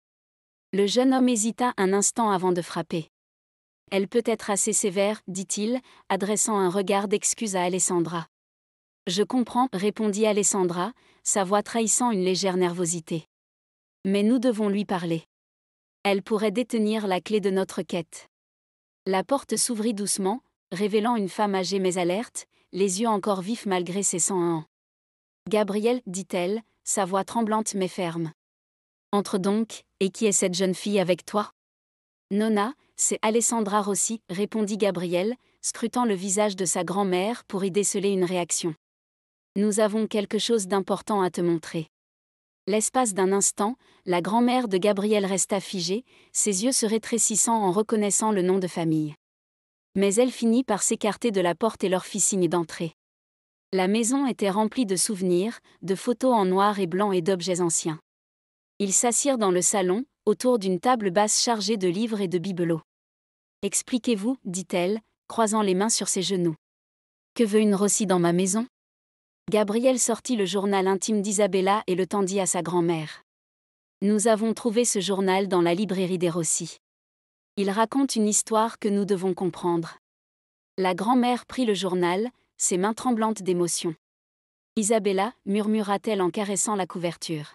Le jeune homme hésita un instant avant de frapper. « Elle peut être assez sévère, dit-il, adressant un regard d'excuse à Alessandra. « Je comprends, répondit Alessandra, sa voix trahissant une légère nervosité. Mais nous devons lui parler. Elle pourrait détenir la clé de notre quête. » La porte s'ouvrit doucement, révélant une femme âgée mais alerte, les yeux encore vifs malgré ses 101 ans. « Gabriel, dit-elle, sa voix tremblante mais ferme. Entre donc, et qui est cette jeune fille avec toi? Nonna, c'est Alessandra Rossi, répondit Gabriel, scrutant le visage de sa grand-mère pour y déceler une réaction. Nous avons quelque chose d'important à te montrer. L'espace d'un instant, la grand-mère de Gabriel resta figée, ses yeux se rétrécissant en reconnaissant le nom de famille. Mais elle finit par s'écarter de la porte et leur fit signe d'entrer. La maison était remplie de souvenirs, de photos en noir et blanc et d'objets anciens. Ils s'assirent dans le salon, autour d'une table basse chargée de livres et de bibelots. « Expliquez-vous, dit-elle, croisant les mains sur ses genoux. Que veut une Rossi dans ma maison? » Gabriel sortit le journal intime d'Isabella et le tendit à sa grand-mère. « Nous avons trouvé ce journal dans la librairie des Rossi. Il raconte une histoire que nous devons comprendre. » La grand-mère prit le journal, ses mains tremblantes d'émotion. « Isabella, murmura-t-elle en caressant la couverture.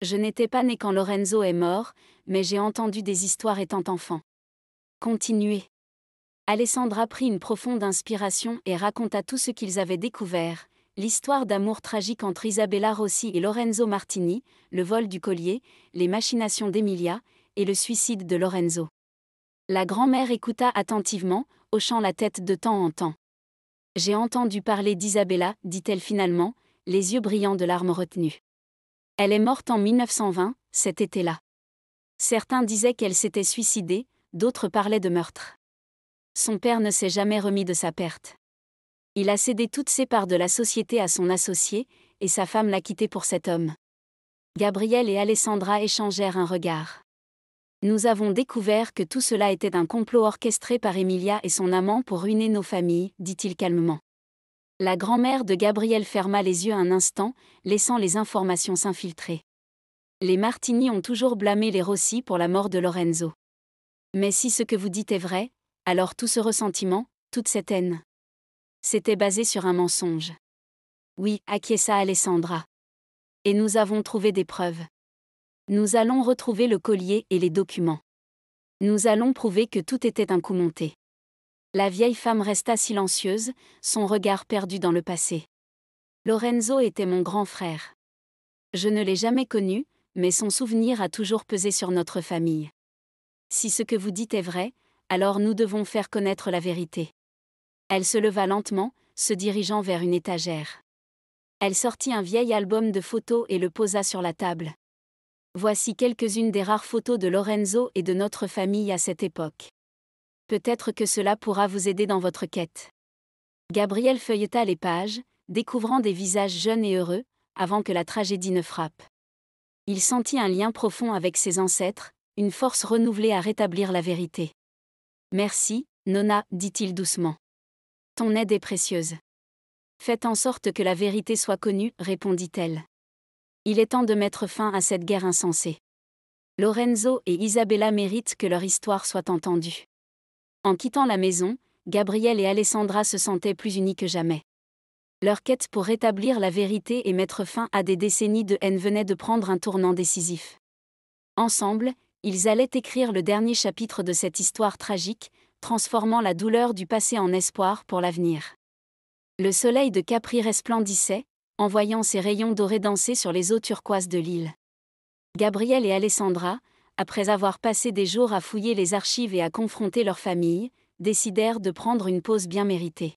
Je n'étais pas née quand Lorenzo est mort, mais j'ai entendu des histoires étant enfant. Continuez. » Alessandra prit une profonde inspiration et raconta tout ce qu'ils avaient découvert, l'histoire d'amour tragique entre Isabella Rossi et Lorenzo Martini, le vol du collier, les machinations d'Emilia, et le suicide de Lorenzo. La grand-mère écouta attentivement, hochant la tête de temps en temps. « J'ai entendu parler d'Isabella, dit-elle finalement, les yeux brillants de larmes retenues. Elle est morte en 1920, cet été-là. Certains disaient qu'elle s'était suicidée, d'autres parlaient de meurtre. Son père ne s'est jamais remis de sa perte. Il a cédé toutes ses parts de la société à son associé, et sa femme l'a quitté pour cet homme. » Gabriel et Alessandra échangèrent un regard. « Nous avons découvert que tout cela était un complot orchestré par Emilia et son amant pour ruiner nos familles, dit-il calmement. La grand-mère de Gabriel ferma les yeux un instant, laissant les informations s'infiltrer. Les Martini ont toujours blâmé les Rossi pour la mort de Lorenzo. Mais si ce que vous dites est vrai, alors tout ce ressentiment, toute cette haine. C'était basé sur un mensonge. Oui, acquiesça Alessandra. Et nous avons trouvé des preuves. Nous allons retrouver le collier et les documents. Nous allons prouver que tout était un coup monté. » La vieille femme resta silencieuse, son regard perdu dans le passé. « Lorenzo était mon grand frère. Je ne l'ai jamais connu, mais son souvenir a toujours pesé sur notre famille. Si ce que vous dites est vrai, alors nous devons faire connaître la vérité. » Elle se leva lentement, se dirigeant vers une étagère. Elle sortit un vieil album de photos et le posa sur la table. « Voici quelques-unes des rares photos de Lorenzo et de notre famille à cette époque. Peut-être que cela pourra vous aider dans votre quête. » Gabriel feuilleta les pages, découvrant des visages jeunes et heureux, avant que la tragédie ne frappe. Il sentit un lien profond avec ses ancêtres, une force renouvelée à rétablir la vérité. « Merci, Nonna, dit-il doucement. Ton aide est précieuse. Faites en sorte que la vérité soit connue, répondit-elle. Il est temps de mettre fin à cette guerre insensée. Lorenzo et Isabella méritent que leur histoire soit entendue. » En quittant la maison, Gabriel et Alessandra se sentaient plus unis que jamais. Leur quête pour rétablir la vérité et mettre fin à des décennies de haine venait de prendre un tournant décisif. Ensemble, ils allaient écrire le dernier chapitre de cette histoire tragique, transformant la douleur du passé en espoir pour l'avenir. Le soleil de Capri resplendissait, envoyant ses rayons dorés danser sur les eaux turquoises de l'île. Gabriel et Alessandra, après avoir passé des jours à fouiller les archives et à confronter leur famille, décidèrent de prendre une pause bien méritée.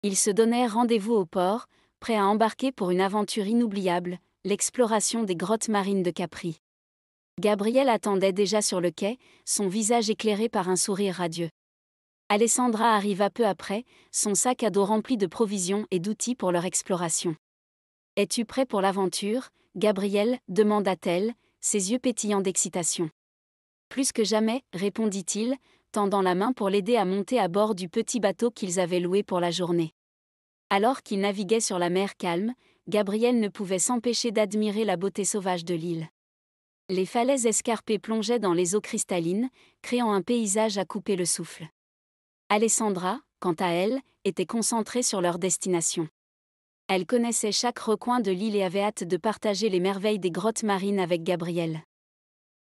Ils se donnèrent rendez-vous au port, prêts à embarquer pour une aventure inoubliable, l'exploration des grottes marines de Capri. Gabriel attendait déjà sur le quai, son visage éclairé par un sourire radieux. Alessandra arriva peu après, son sac à dos rempli de provisions et d'outils pour leur exploration. « Es-tu prêt pour l'aventure, Gabriel » demanda-t-elle, ses yeux pétillants d'excitation. « Plus que jamais » répondit-il, tendant la main pour l'aider à monter à bord du petit bateau qu'ils avaient loué pour la journée. Alors qu'ils naviguaient sur la mer calme, Gabriel ne pouvait s'empêcher d'admirer la beauté sauvage de l'île. Les falaises escarpées plongeaient dans les eaux cristallines, créant un paysage à couper le souffle. Alessandra, quant à elle, était concentrée sur leur destination. Elle connaissait chaque recoin de l'île et avait hâte de partager les merveilles des grottes marines avec Gabriel.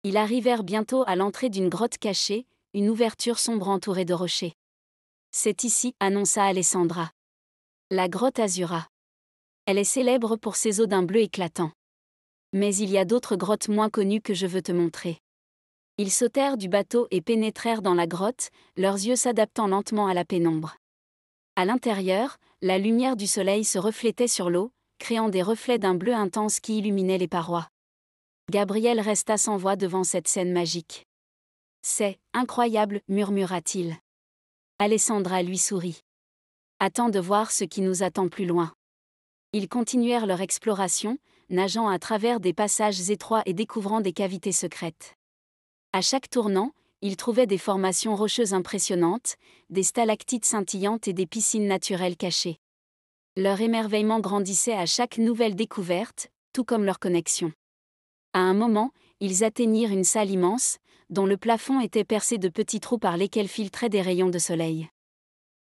Ils arrivèrent bientôt à l'entrée d'une grotte cachée, une ouverture sombre entourée de rochers. « C'est ici » annonça Alessandra. « La grotte Azura. Elle est célèbre pour ses eaux d'un bleu éclatant. Mais il y a d'autres grottes moins connues que je veux te montrer. » Ils sautèrent du bateau et pénétrèrent dans la grotte, leurs yeux s'adaptant lentement à la pénombre. À l'intérieur, la lumière du soleil se reflétait sur l'eau, créant des reflets d'un bleu intense qui illuminaient les parois. Gabriel resta sans voix devant cette scène magique. « C'est incroyable » murmura-t-il. Alessandra lui sourit. « Attends de voir ce qui nous attend plus loin. » Ils continuèrent leur exploration, nageant à travers des passages étroits et découvrant des cavités secrètes. À chaque tournant, ils trouvaient des formations rocheuses impressionnantes, des stalactites scintillantes et des piscines naturelles cachées. Leur émerveillement grandissait à chaque nouvelle découverte, tout comme leur connexion. À un moment, ils atteignirent une salle immense, dont le plafond était percé de petits trous par lesquels filtraient des rayons de soleil.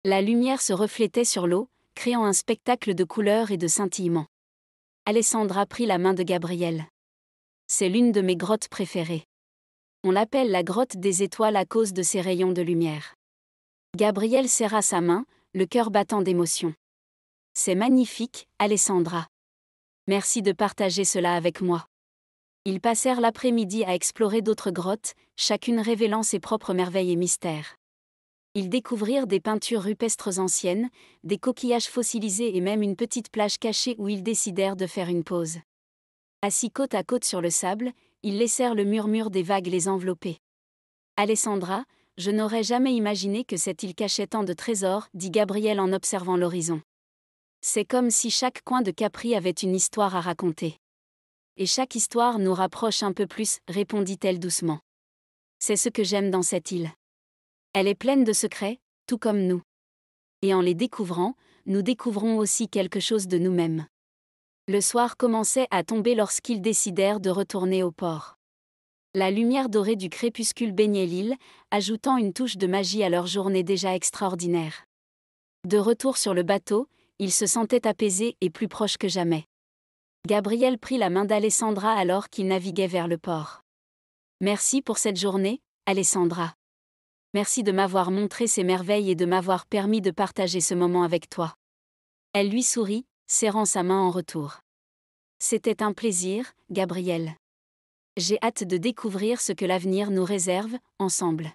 La lumière se reflétait sur l'eau, créant un spectacle de couleurs et de scintillements. Alessandra prit la main de Gabriel. « C'est l'une de mes grottes préférées. On l'appelle la grotte des étoiles à cause de ses rayons de lumière. » Gabriel serra sa main, le cœur battant d'émotion. « C'est magnifique, Alessandra. Merci de partager cela avec moi. Ils passèrent l'après-midi à explorer d'autres grottes, chacune révélant ses propres merveilles et mystères. Ils découvrirent des peintures rupestres anciennes, des coquillages fossilisés et même une petite plage cachée où ils décidèrent de faire une pause. Assis côte à côte sur le sable, ils laissèrent le murmure des vagues les envelopper. « Alessandra, je n'aurais jamais imaginé que cette île cachait tant de trésors, » dit Gabriel en observant l'horizon. « C'est comme si chaque coin de Capri avait une histoire à raconter. » « Et chaque histoire nous rapproche un peu plus, » répondit-elle doucement. « C'est ce que j'aime dans cette île. Elle est pleine de secrets, tout comme nous. Et en les découvrant, nous découvrons aussi quelque chose de nous-mêmes. » Le soir commençait à tomber lorsqu'ils décidèrent de retourner au port. La lumière dorée du crépuscule baignait l'île, ajoutant une touche de magie à leur journée déjà extraordinaire. De retour sur le bateau, ils se sentaient apaisés et plus proches que jamais. Gabriel prit la main d'Alessandra alors qu'ils naviguaient vers le port. « Merci pour cette journée, Alessandra. Merci de m'avoir montré ces merveilles et de m'avoir permis de partager ce moment avec toi. » Elle lui sourit, serrant sa main en retour. « C'était un plaisir, Gabriel. J'ai hâte de découvrir ce que l'avenir nous réserve, ensemble. »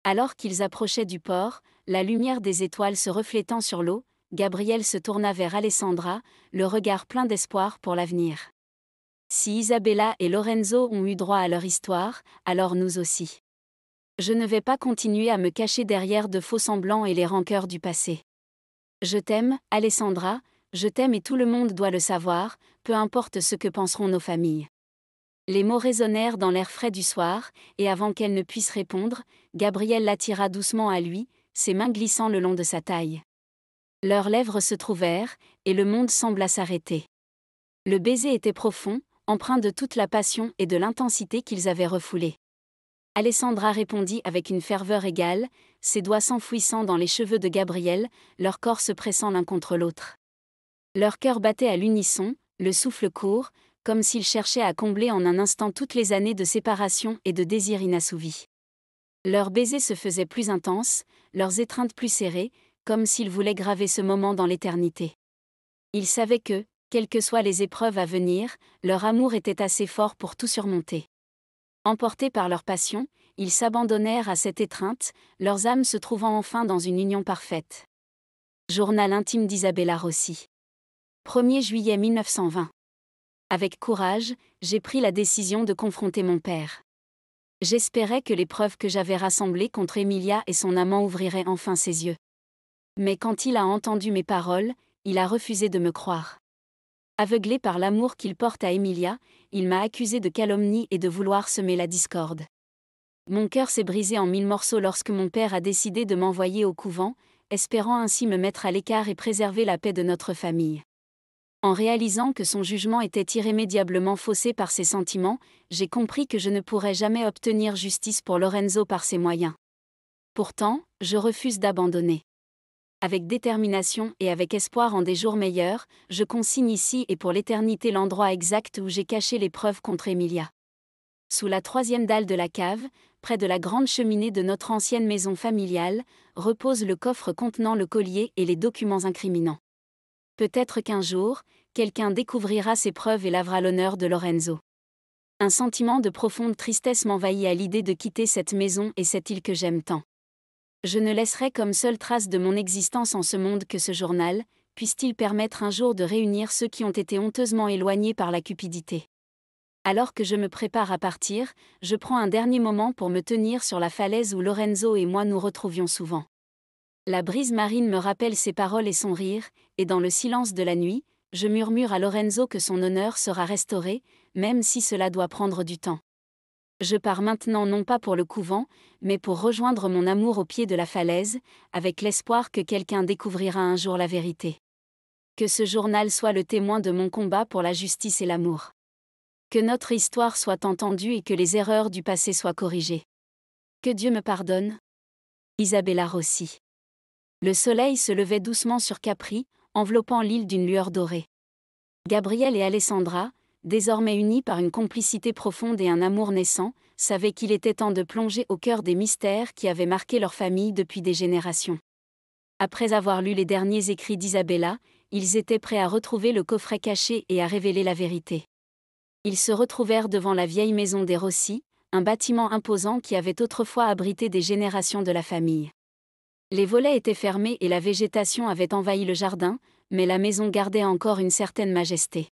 Alors qu'ils approchaient du port, la lumière des étoiles se reflétant sur l'eau, Gabriel se tourna vers Alessandra, le regard plein d'espoir pour l'avenir. « Si Isabella et Lorenzo ont eu droit à leur histoire, alors nous aussi. Je ne vais pas continuer à me cacher derrière de faux semblants et les rancœurs du passé. Je t'aime, Alessandra, je t'aime et tout le monde doit le savoir, peu importe ce que penseront nos familles. » Les mots résonnèrent dans l'air frais du soir, et avant qu'elle ne puisse répondre, Gabriel l'attira doucement à lui, ses mains glissant le long de sa taille. Leurs lèvres se trouvèrent, et le monde sembla s'arrêter. Le baiser était profond, empreint de toute la passion et de l'intensité qu'ils avaient refoulée. Alessandra répondit avec une ferveur égale, ses doigts s'enfouissant dans les cheveux de Gabriel, leur corps se pressant l'un contre l'autre. Leur cœur battait à l'unisson, le souffle court, comme s'ils cherchaient à combler en un instant toutes les années de séparation et de désir inassouvi. Leurs baisers se faisaient plus intenses, leurs étreintes plus serrées, comme s'ils voulaient graver ce moment dans l'éternité. Ils savaient que, quelles que soient les épreuves à venir, leur amour était assez fort pour tout surmonter. Emportés par leur passion, ils s'abandonnèrent à cette étreinte, leurs âmes se trouvant enfin dans une union parfaite. Journal intime d'Isabella Rossi. 1er juillet 1920. Avec courage, j'ai pris la décision de confronter mon père. J'espérais que les preuves que j'avais rassemblées contre Emilia et son amant ouvriraient enfin ses yeux. Mais quand il a entendu mes paroles, il a refusé de me croire. Aveuglé par l'amour qu'il porte à Emilia, il m'a accusé de calomnie et de vouloir semer la discorde. Mon cœur s'est brisé en 1000 morceaux lorsque mon père a décidé de m'envoyer au couvent, espérant ainsi me mettre à l'écart et préserver la paix de notre famille. En réalisant que son jugement était irrémédiablement faussé par ses sentiments, j'ai compris que je ne pourrais jamais obtenir justice pour Lorenzo par ses moyens. Pourtant, je refuse d'abandonner. Avec détermination et avec espoir en des jours meilleurs, je consigne ici et pour l'éternité l'endroit exact où j'ai caché les preuves contre Emilia. Sous la 3e dalle de la cave, près de la grande cheminée de notre ancienne maison familiale, repose le coffre contenant le collier et les documents incriminants. Peut-être qu'un jour, quelqu'un découvrira ces preuves et lavera l'honneur de Lorenzo. Un sentiment de profonde tristesse m'envahit à l'idée de quitter cette maison et cette île que j'aime tant. Je ne laisserai comme seule trace de mon existence en ce monde que ce journal, puisse-t-il permettre un jour de réunir ceux qui ont été honteusement éloignés par la cupidité. Alors que je me prépare à partir, je prends un dernier moment pour me tenir sur la falaise où Lorenzo et moi nous retrouvions souvent. La brise marine me rappelle ses paroles et son rire, et dans le silence de la nuit, je murmure à Lorenzo que son honneur sera restauré, même si cela doit prendre du temps. Je pars maintenant non pas pour le couvent, mais pour rejoindre mon amour au pied de la falaise, avec l'espoir que quelqu'un découvrira un jour la vérité. Que ce journal soit le témoin de mon combat pour la justice et l'amour. Que notre histoire soit entendue et que les erreurs du passé soient corrigées. Que Dieu me pardonne. Isabella Rossi. Le soleil se levait doucement sur Capri, enveloppant l'île d'une lueur dorée. Gabriel et Alessandra, désormais unis par une complicité profonde et un amour naissant, savaient qu'il était temps de plonger au cœur des mystères qui avaient marqué leur famille depuis des générations. Après avoir lu les derniers écrits d'Isabella, ils étaient prêts à retrouver le coffret caché et à révéler la vérité. Ils se retrouvèrent devant la vieille maison des Rossi, un bâtiment imposant qui avait autrefois abrité des générations de la famille. Les volets étaient fermés et la végétation avait envahi le jardin, mais la maison gardait encore une certaine majesté.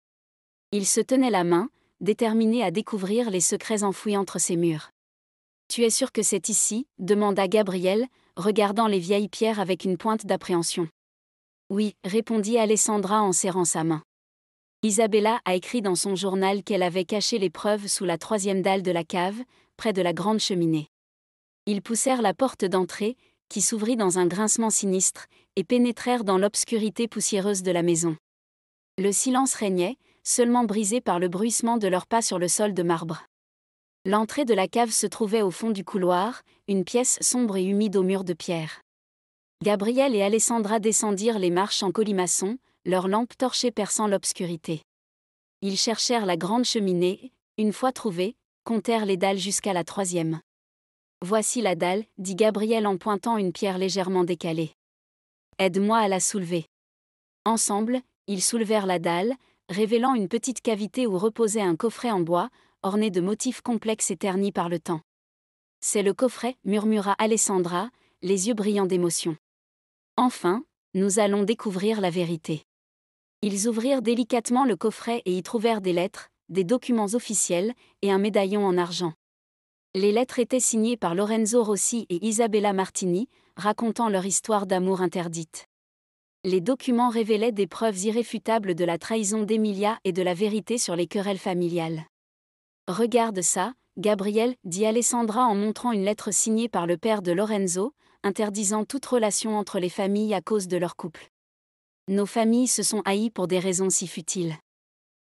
Ils se tenaient la main, déterminés à découvrir les secrets enfouis entre ces murs. « Tu es sûr que c'est ici ?» demanda Gabriel, regardant les vieilles pierres avec une pointe d'appréhension. « Oui » répondit Alessandra en serrant sa main. Isabella a écrit dans son journal qu'elle avait caché les preuves sous la 3e dalle de la cave, près de la grande cheminée. Ils poussèrent la porte d'entrée, qui s'ouvrit dans un grincement sinistre, et pénétrèrent dans l'obscurité poussiéreuse de la maison. Le silence régnait, seulement brisé par le bruissement de leurs pas sur le sol de marbre. L'entrée de la cave se trouvait au fond du couloir, une pièce sombre et humide aux murs de pierre. Gabriel et Alessandra descendirent les marches en colimaçon, leurs lampes torchées perçant l'obscurité. Ils cherchèrent la grande cheminée, une fois trouvée, comptèrent les dalles jusqu'à la 3e. « Voici la dalle » dit Gabriel en pointant une pierre légèrement décalée. « Aide-moi à la soulever. » Ensemble, ils soulevèrent la dalle, révélant une petite cavité où reposait un coffret en bois, orné de motifs complexes et ternis par le temps. « C'est le coffret » murmura Alessandra, les yeux brillants d'émotion. « Enfin, nous allons découvrir la vérité. » Ils ouvrirent délicatement le coffret et y trouvèrent des lettres, des documents officiels, et un médaillon en argent. Les lettres étaient signées par Lorenzo Rossi et Isabella Martini, racontant leur histoire d'amour interdite. Les documents révélaient des preuves irréfutables de la trahison d'Emilia et de la vérité sur les querelles familiales. « Regarde ça, Gabriel » dit Alessandra en montrant une lettre signée par le père de Lorenzo, interdisant toute relation entre les familles à cause de leur couple. Nos familles se sont haïes pour des raisons si futiles.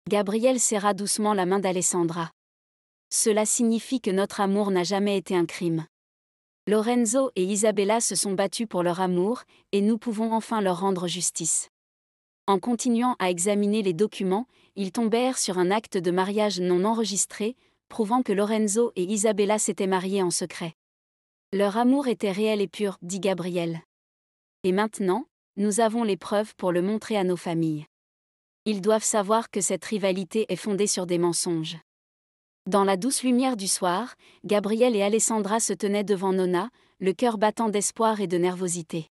Gabriel serra doucement la main d'Alessandra. Cela signifie que notre amour n'a jamais été un crime. Lorenzo et Isabella se sont battus pour leur amour, et nous pouvons enfin leur rendre justice. En continuant à examiner les documents, ils tombèrent sur un acte de mariage non enregistré, prouvant que Lorenzo et Isabella s'étaient mariés en secret. Leur amour était réel et pur, dit Gabriel. Et maintenant, nous avons les preuves pour le montrer à nos familles. Ils doivent savoir que cette rivalité est fondée sur des mensonges. Dans la douce lumière du soir, Gabriel et Alessandra se tenaient devant Nona, le cœur battant d'espoir et de nervosité.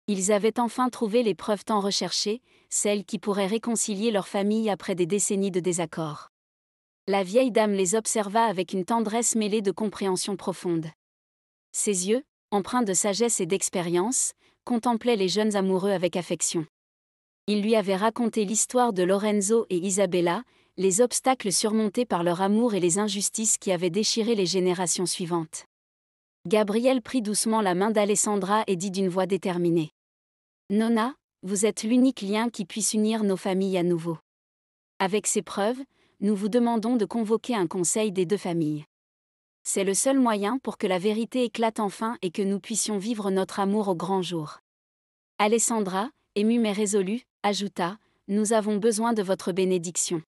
Ils avaient enfin trouvé les preuves tant recherchées, celles qui pourraient réconcilier leur famille après des décennies de désaccord. La vieille dame les observa avec une tendresse mêlée de compréhension profonde. Ses yeux, empreints de sagesse et d'expérience, contemplaient les jeunes amoureux avec affection. Il lui avait raconté l'histoire de Lorenzo et Isabella, les obstacles surmontés par leur amour et les injustices qui avaient déchiré les générations suivantes. Gabriel prit doucement la main d'Alessandra et dit d'une voix déterminée. « Nona, vous êtes l'unique lien qui puisse unir nos familles à nouveau. Avec ces preuves, nous vous demandons de convoquer un conseil des deux familles. C'est le seul moyen pour que la vérité éclate enfin et que nous puissions vivre notre amour au grand jour. » Alessandra, émue mais résolue, ajouta, « Nous avons besoin de votre bénédiction.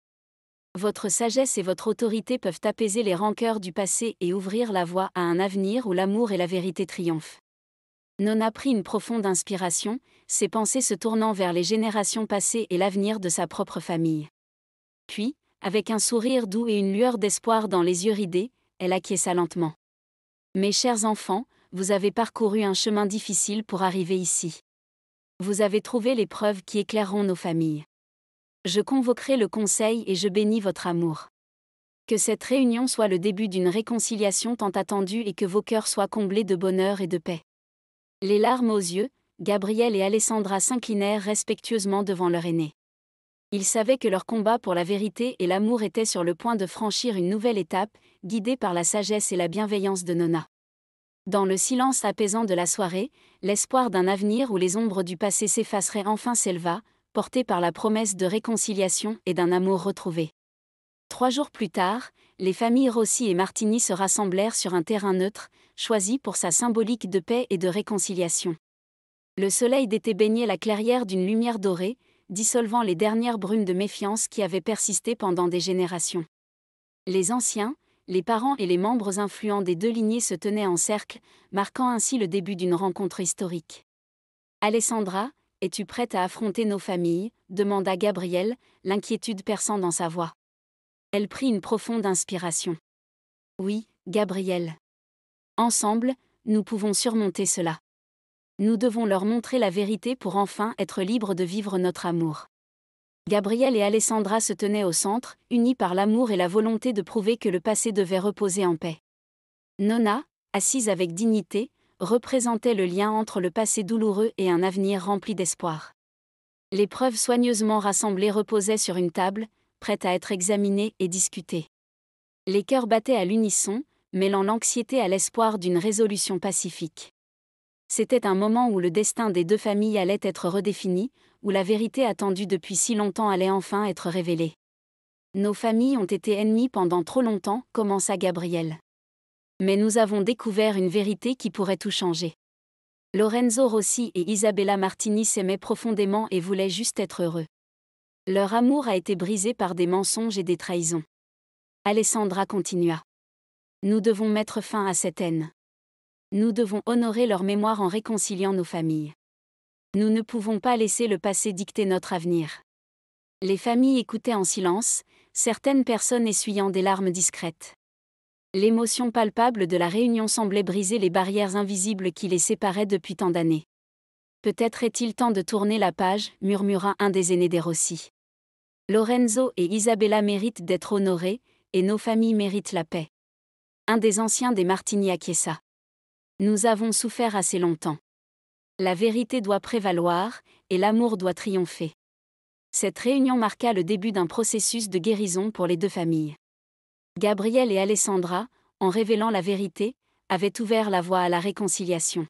Votre sagesse et votre autorité peuvent apaiser les rancœurs du passé et ouvrir la voie à un avenir où l'amour et la vérité triomphent. » Nona prit une profonde inspiration, ses pensées se tournant vers les générations passées et l'avenir de sa propre famille. Puis, avec un sourire doux et une lueur d'espoir dans les yeux ridés, elle acquiesça lentement. « Mes chers enfants, vous avez parcouru un chemin difficile pour arriver ici. Vous avez trouvé les preuves qui éclaireront nos familles. Je convoquerai le conseil et je bénis votre amour. Que cette réunion soit le début d'une réconciliation tant attendue et que vos cœurs soient comblés de bonheur et de paix. » Les larmes aux yeux, Gabriel et Alessandra s'inclinèrent respectueusement devant leur aîné. Ils savaient que leur combat pour la vérité et l'amour était sur le point de franchir une nouvelle étape, guidée par la sagesse et la bienveillance de Nona. Dans le silence apaisant de la soirée, l'espoir d'un avenir où les ombres du passé s'effaceraient enfin s'éleva, porté par la promesse de réconciliation et d'un amour retrouvé. 3 jours plus tard, les familles Rossi et Martini se rassemblèrent sur un terrain neutre, choisi pour sa symbolique de paix et de réconciliation. Le soleil d'été baignait la clairière d'une lumière dorée, dissolvant les dernières brumes de méfiance qui avaient persisté pendant des générations. Les anciens, les parents et les membres influents des deux lignées se tenaient en cercle, marquant ainsi le début d'une rencontre historique. « Alessandra, es-tu prête à affronter nos familles ?» demanda Gabriel, l'inquiétude perçant dans sa voix. Elle prit une profonde inspiration. Oui, Gabriel. Ensemble, nous pouvons surmonter cela. Nous devons leur montrer la vérité pour enfin être libres de vivre notre amour. Gabriel et Alessandra se tenaient au centre, unis par l'amour et la volonté de prouver que le passé devait reposer en paix. Nona, assise avec dignité, représentait le lien entre le passé douloureux et un avenir rempli d'espoir. Les preuves soigneusement rassemblées reposaient sur une table, prêtes à être examinées et discutées. Les cœurs battaient à l'unisson, mêlant l'anxiété à l'espoir d'une résolution pacifique. C'était un moment où le destin des deux familles allait être redéfini, où la vérité attendue depuis si longtemps allait enfin être révélée. Nos familles ont été ennemies pendant trop longtemps, commença Gabriel. Mais nous avons découvert une vérité qui pourrait tout changer. Lorenzo Rossi et Isabella Martini s'aimaient profondément et voulaient juste être heureux. Leur amour a été brisé par des mensonges et des trahisons. Alessandra continua. Nous devons mettre fin à cette haine. Nous devons honorer leur mémoire en réconciliant nos familles. Nous ne pouvons pas laisser le passé dicter notre avenir. Les familles écoutaient en silence, certaines personnes essuyant des larmes discrètes. L'émotion palpable de la réunion semblait briser les barrières invisibles qui les séparaient depuis tant d'années. Peut-être est-il temps de tourner la page, murmura un des aînés des Rossi. Lorenzo et Isabella méritent d'être honorés, et nos familles méritent la paix. Un des anciens des Martini acquiesça. Nous avons souffert assez longtemps. La vérité doit prévaloir, et l'amour doit triompher. Cette réunion marqua le début d'un processus de guérison pour les deux familles. Gabriel et Alessandra, en révélant la vérité, avaient ouvert la voie à la réconciliation.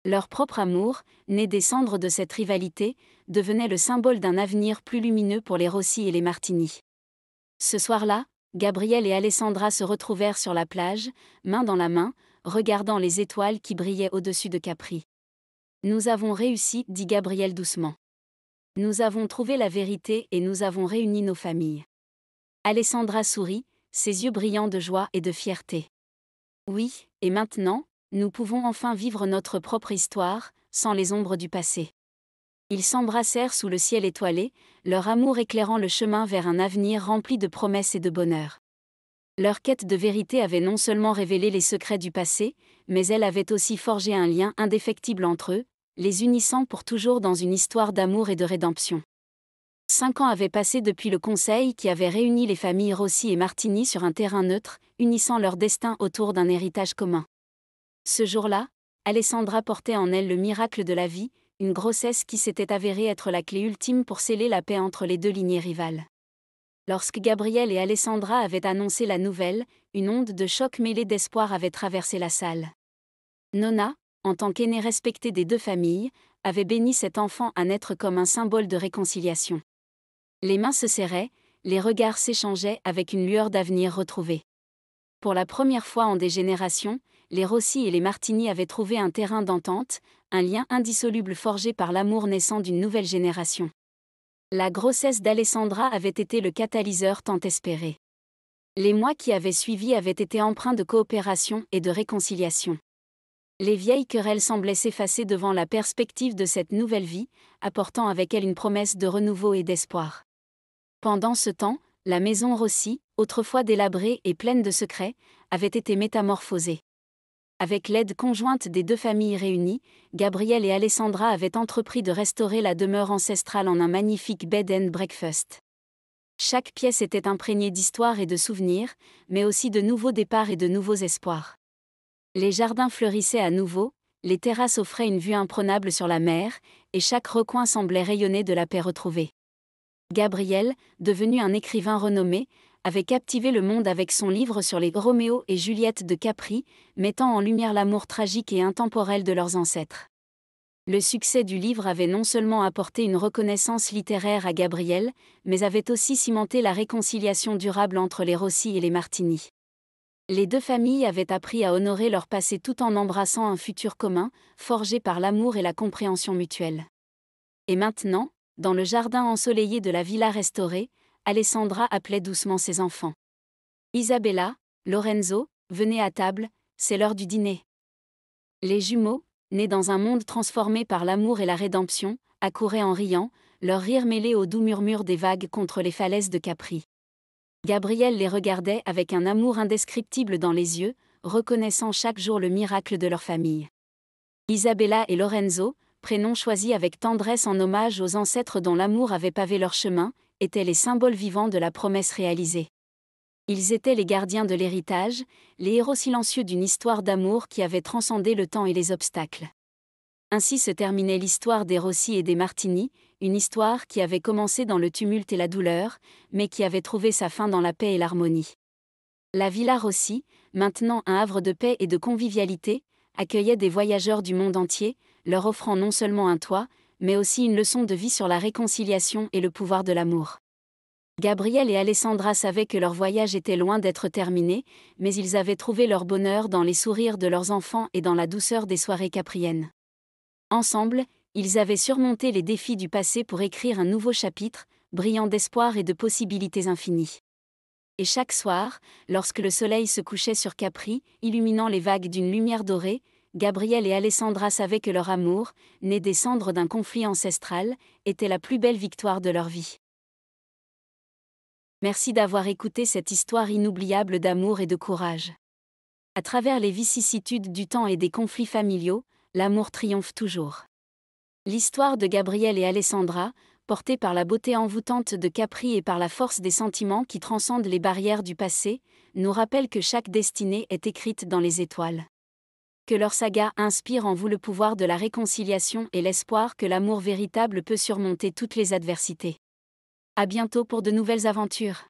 Leur propre amour, né des cendres de cette rivalité, devenait le symbole d'un avenir plus lumineux pour les Rossi et les Martini. Ce soir-là, Gabriel et Alessandra se retrouvèrent sur la plage, main dans la main, regardant les étoiles qui brillaient au-dessus de Capri. « Nous avons réussi, dit Gabriel doucement. Nous avons trouvé la vérité et nous avons réuni nos familles. » Alessandra sourit, ses yeux brillants de joie et de fierté. « Oui, et maintenant, nous pouvons enfin vivre notre propre histoire, sans les ombres du passé. » Ils s'embrassèrent sous le ciel étoilé, leur amour éclairant le chemin vers un avenir rempli de promesses et de bonheur. Leur quête de vérité avait non seulement révélé les secrets du passé, mais elle avait aussi forgé un lien indéfectible entre eux, les unissant pour toujours dans une histoire d'amour et de rédemption. 5 ans avaient passé depuis le conseil qui avait réuni les familles Rossi et Martini sur un terrain neutre, unissant leur destin autour d'un héritage commun. Ce jour-là, Alessandra portait en elle le miracle de la vie, une grossesse qui s'était avérée être la clé ultime pour sceller la paix entre les deux lignées rivales. Lorsque Gabriel et Alessandra avaient annoncé la nouvelle, une onde de choc mêlée d'espoir avait traversé la salle. Nona, en tant qu'aînée respectée des deux familles, avait béni cet enfant à naître comme un symbole de réconciliation. Les mains se serraient, les regards s'échangeaient avec une lueur d'avenir retrouvée. Pour la première fois en des générations, les Rossi et les Martini avaient trouvé un terrain d'entente, un lien indissoluble forgé par l'amour naissant d'une nouvelle génération. La grossesse d'Alessandra avait été le catalyseur tant espéré. Les mois qui avaient suivi avaient été empreints de coopération et de réconciliation. Les vieilles querelles semblaient s'effacer devant la perspective de cette nouvelle vie, apportant avec elle une promesse de renouveau et d'espoir. Pendant ce temps, la maison Rossi, autrefois délabrée et pleine de secrets, avait été métamorphosée. Avec l'aide conjointe des deux familles réunies, Gabriel et Alessandra avaient entrepris de restaurer la demeure ancestrale en un magnifique bed and breakfast. Chaque pièce était imprégnée d'histoire et de souvenirs, mais aussi de nouveaux départs et de nouveaux espoirs. Les jardins fleurissaient à nouveau, les terrasses offraient une vue imprenable sur la mer, et chaque recoin semblait rayonner de la paix retrouvée. Gabriel, devenu un écrivain renommé, avait captivé le monde avec son livre sur les Roméo et Juliette de Capri, mettant en lumière l'amour tragique et intemporel de leurs ancêtres. Le succès du livre avait non seulement apporté une reconnaissance littéraire à Gabriel, mais avait aussi cimenté la réconciliation durable entre les Rossi et les Martini. Les deux familles avaient appris à honorer leur passé tout en embrassant un futur commun, forgé par l'amour et la compréhension mutuelle. Et maintenant, dans le jardin ensoleillé de la villa restaurée, Alessandra appelait doucement ses enfants. « Isabella, Lorenzo, venez à table, c'est l'heure du dîner. » Les jumeaux, nés dans un monde transformé par l'amour et la rédemption, accouraient en riant, leur rire mêlé au doux murmure des vagues contre les falaises de Capri. Gabriel les regardait avec un amour indescriptible dans les yeux, reconnaissant chaque jour le miracle de leur famille. Isabella et Lorenzo, prénoms choisis avec tendresse en hommage aux ancêtres dont l'amour avait pavé leur chemin, étaient les symboles vivants de la promesse réalisée. Ils étaient les gardiens de l'héritage, les héros silencieux d'une histoire d'amour qui avait transcendé le temps et les obstacles. Ainsi se terminait l'histoire des Rossi et des Martini, une histoire qui avait commencé dans le tumulte et la douleur, mais qui avait trouvé sa fin dans la paix et l'harmonie. La Villa Rossi, maintenant un havre de paix et de convivialité, accueillait des voyageurs du monde entier, leur offrant non seulement un toit, mais aussi une leçon de vie sur la réconciliation et le pouvoir de l'amour. Gabriel et Alessandra savaient que leur voyage était loin d'être terminé, mais ils avaient trouvé leur bonheur dans les sourires de leurs enfants et dans la douceur des soirées capriennes. Ensemble, ils avaient surmonté les défis du passé pour écrire un nouveau chapitre, brillant d'espoir et de possibilités infinies. Et chaque soir, lorsque le soleil se couchait sur Capri, illuminant les vagues d'une lumière dorée, Gabriel et Alessandra savaient que leur amour, né des cendres d'un conflit ancestral, était la plus belle victoire de leur vie. Merci d'avoir écouté cette histoire inoubliable d'amour et de courage. À travers les vicissitudes du temps et des conflits familiaux, l'amour triomphe toujours. L'histoire de Gabriel et Alessandra, portée par la beauté envoûtante de Capri et par la force des sentiments qui transcendent les barrières du passé, nous rappelle que chaque destinée est écrite dans les étoiles. Que leur saga inspire en vous le pouvoir de la réconciliation et l'espoir que l'amour véritable peut surmonter toutes les adversités. À bientôt pour de nouvelles aventures.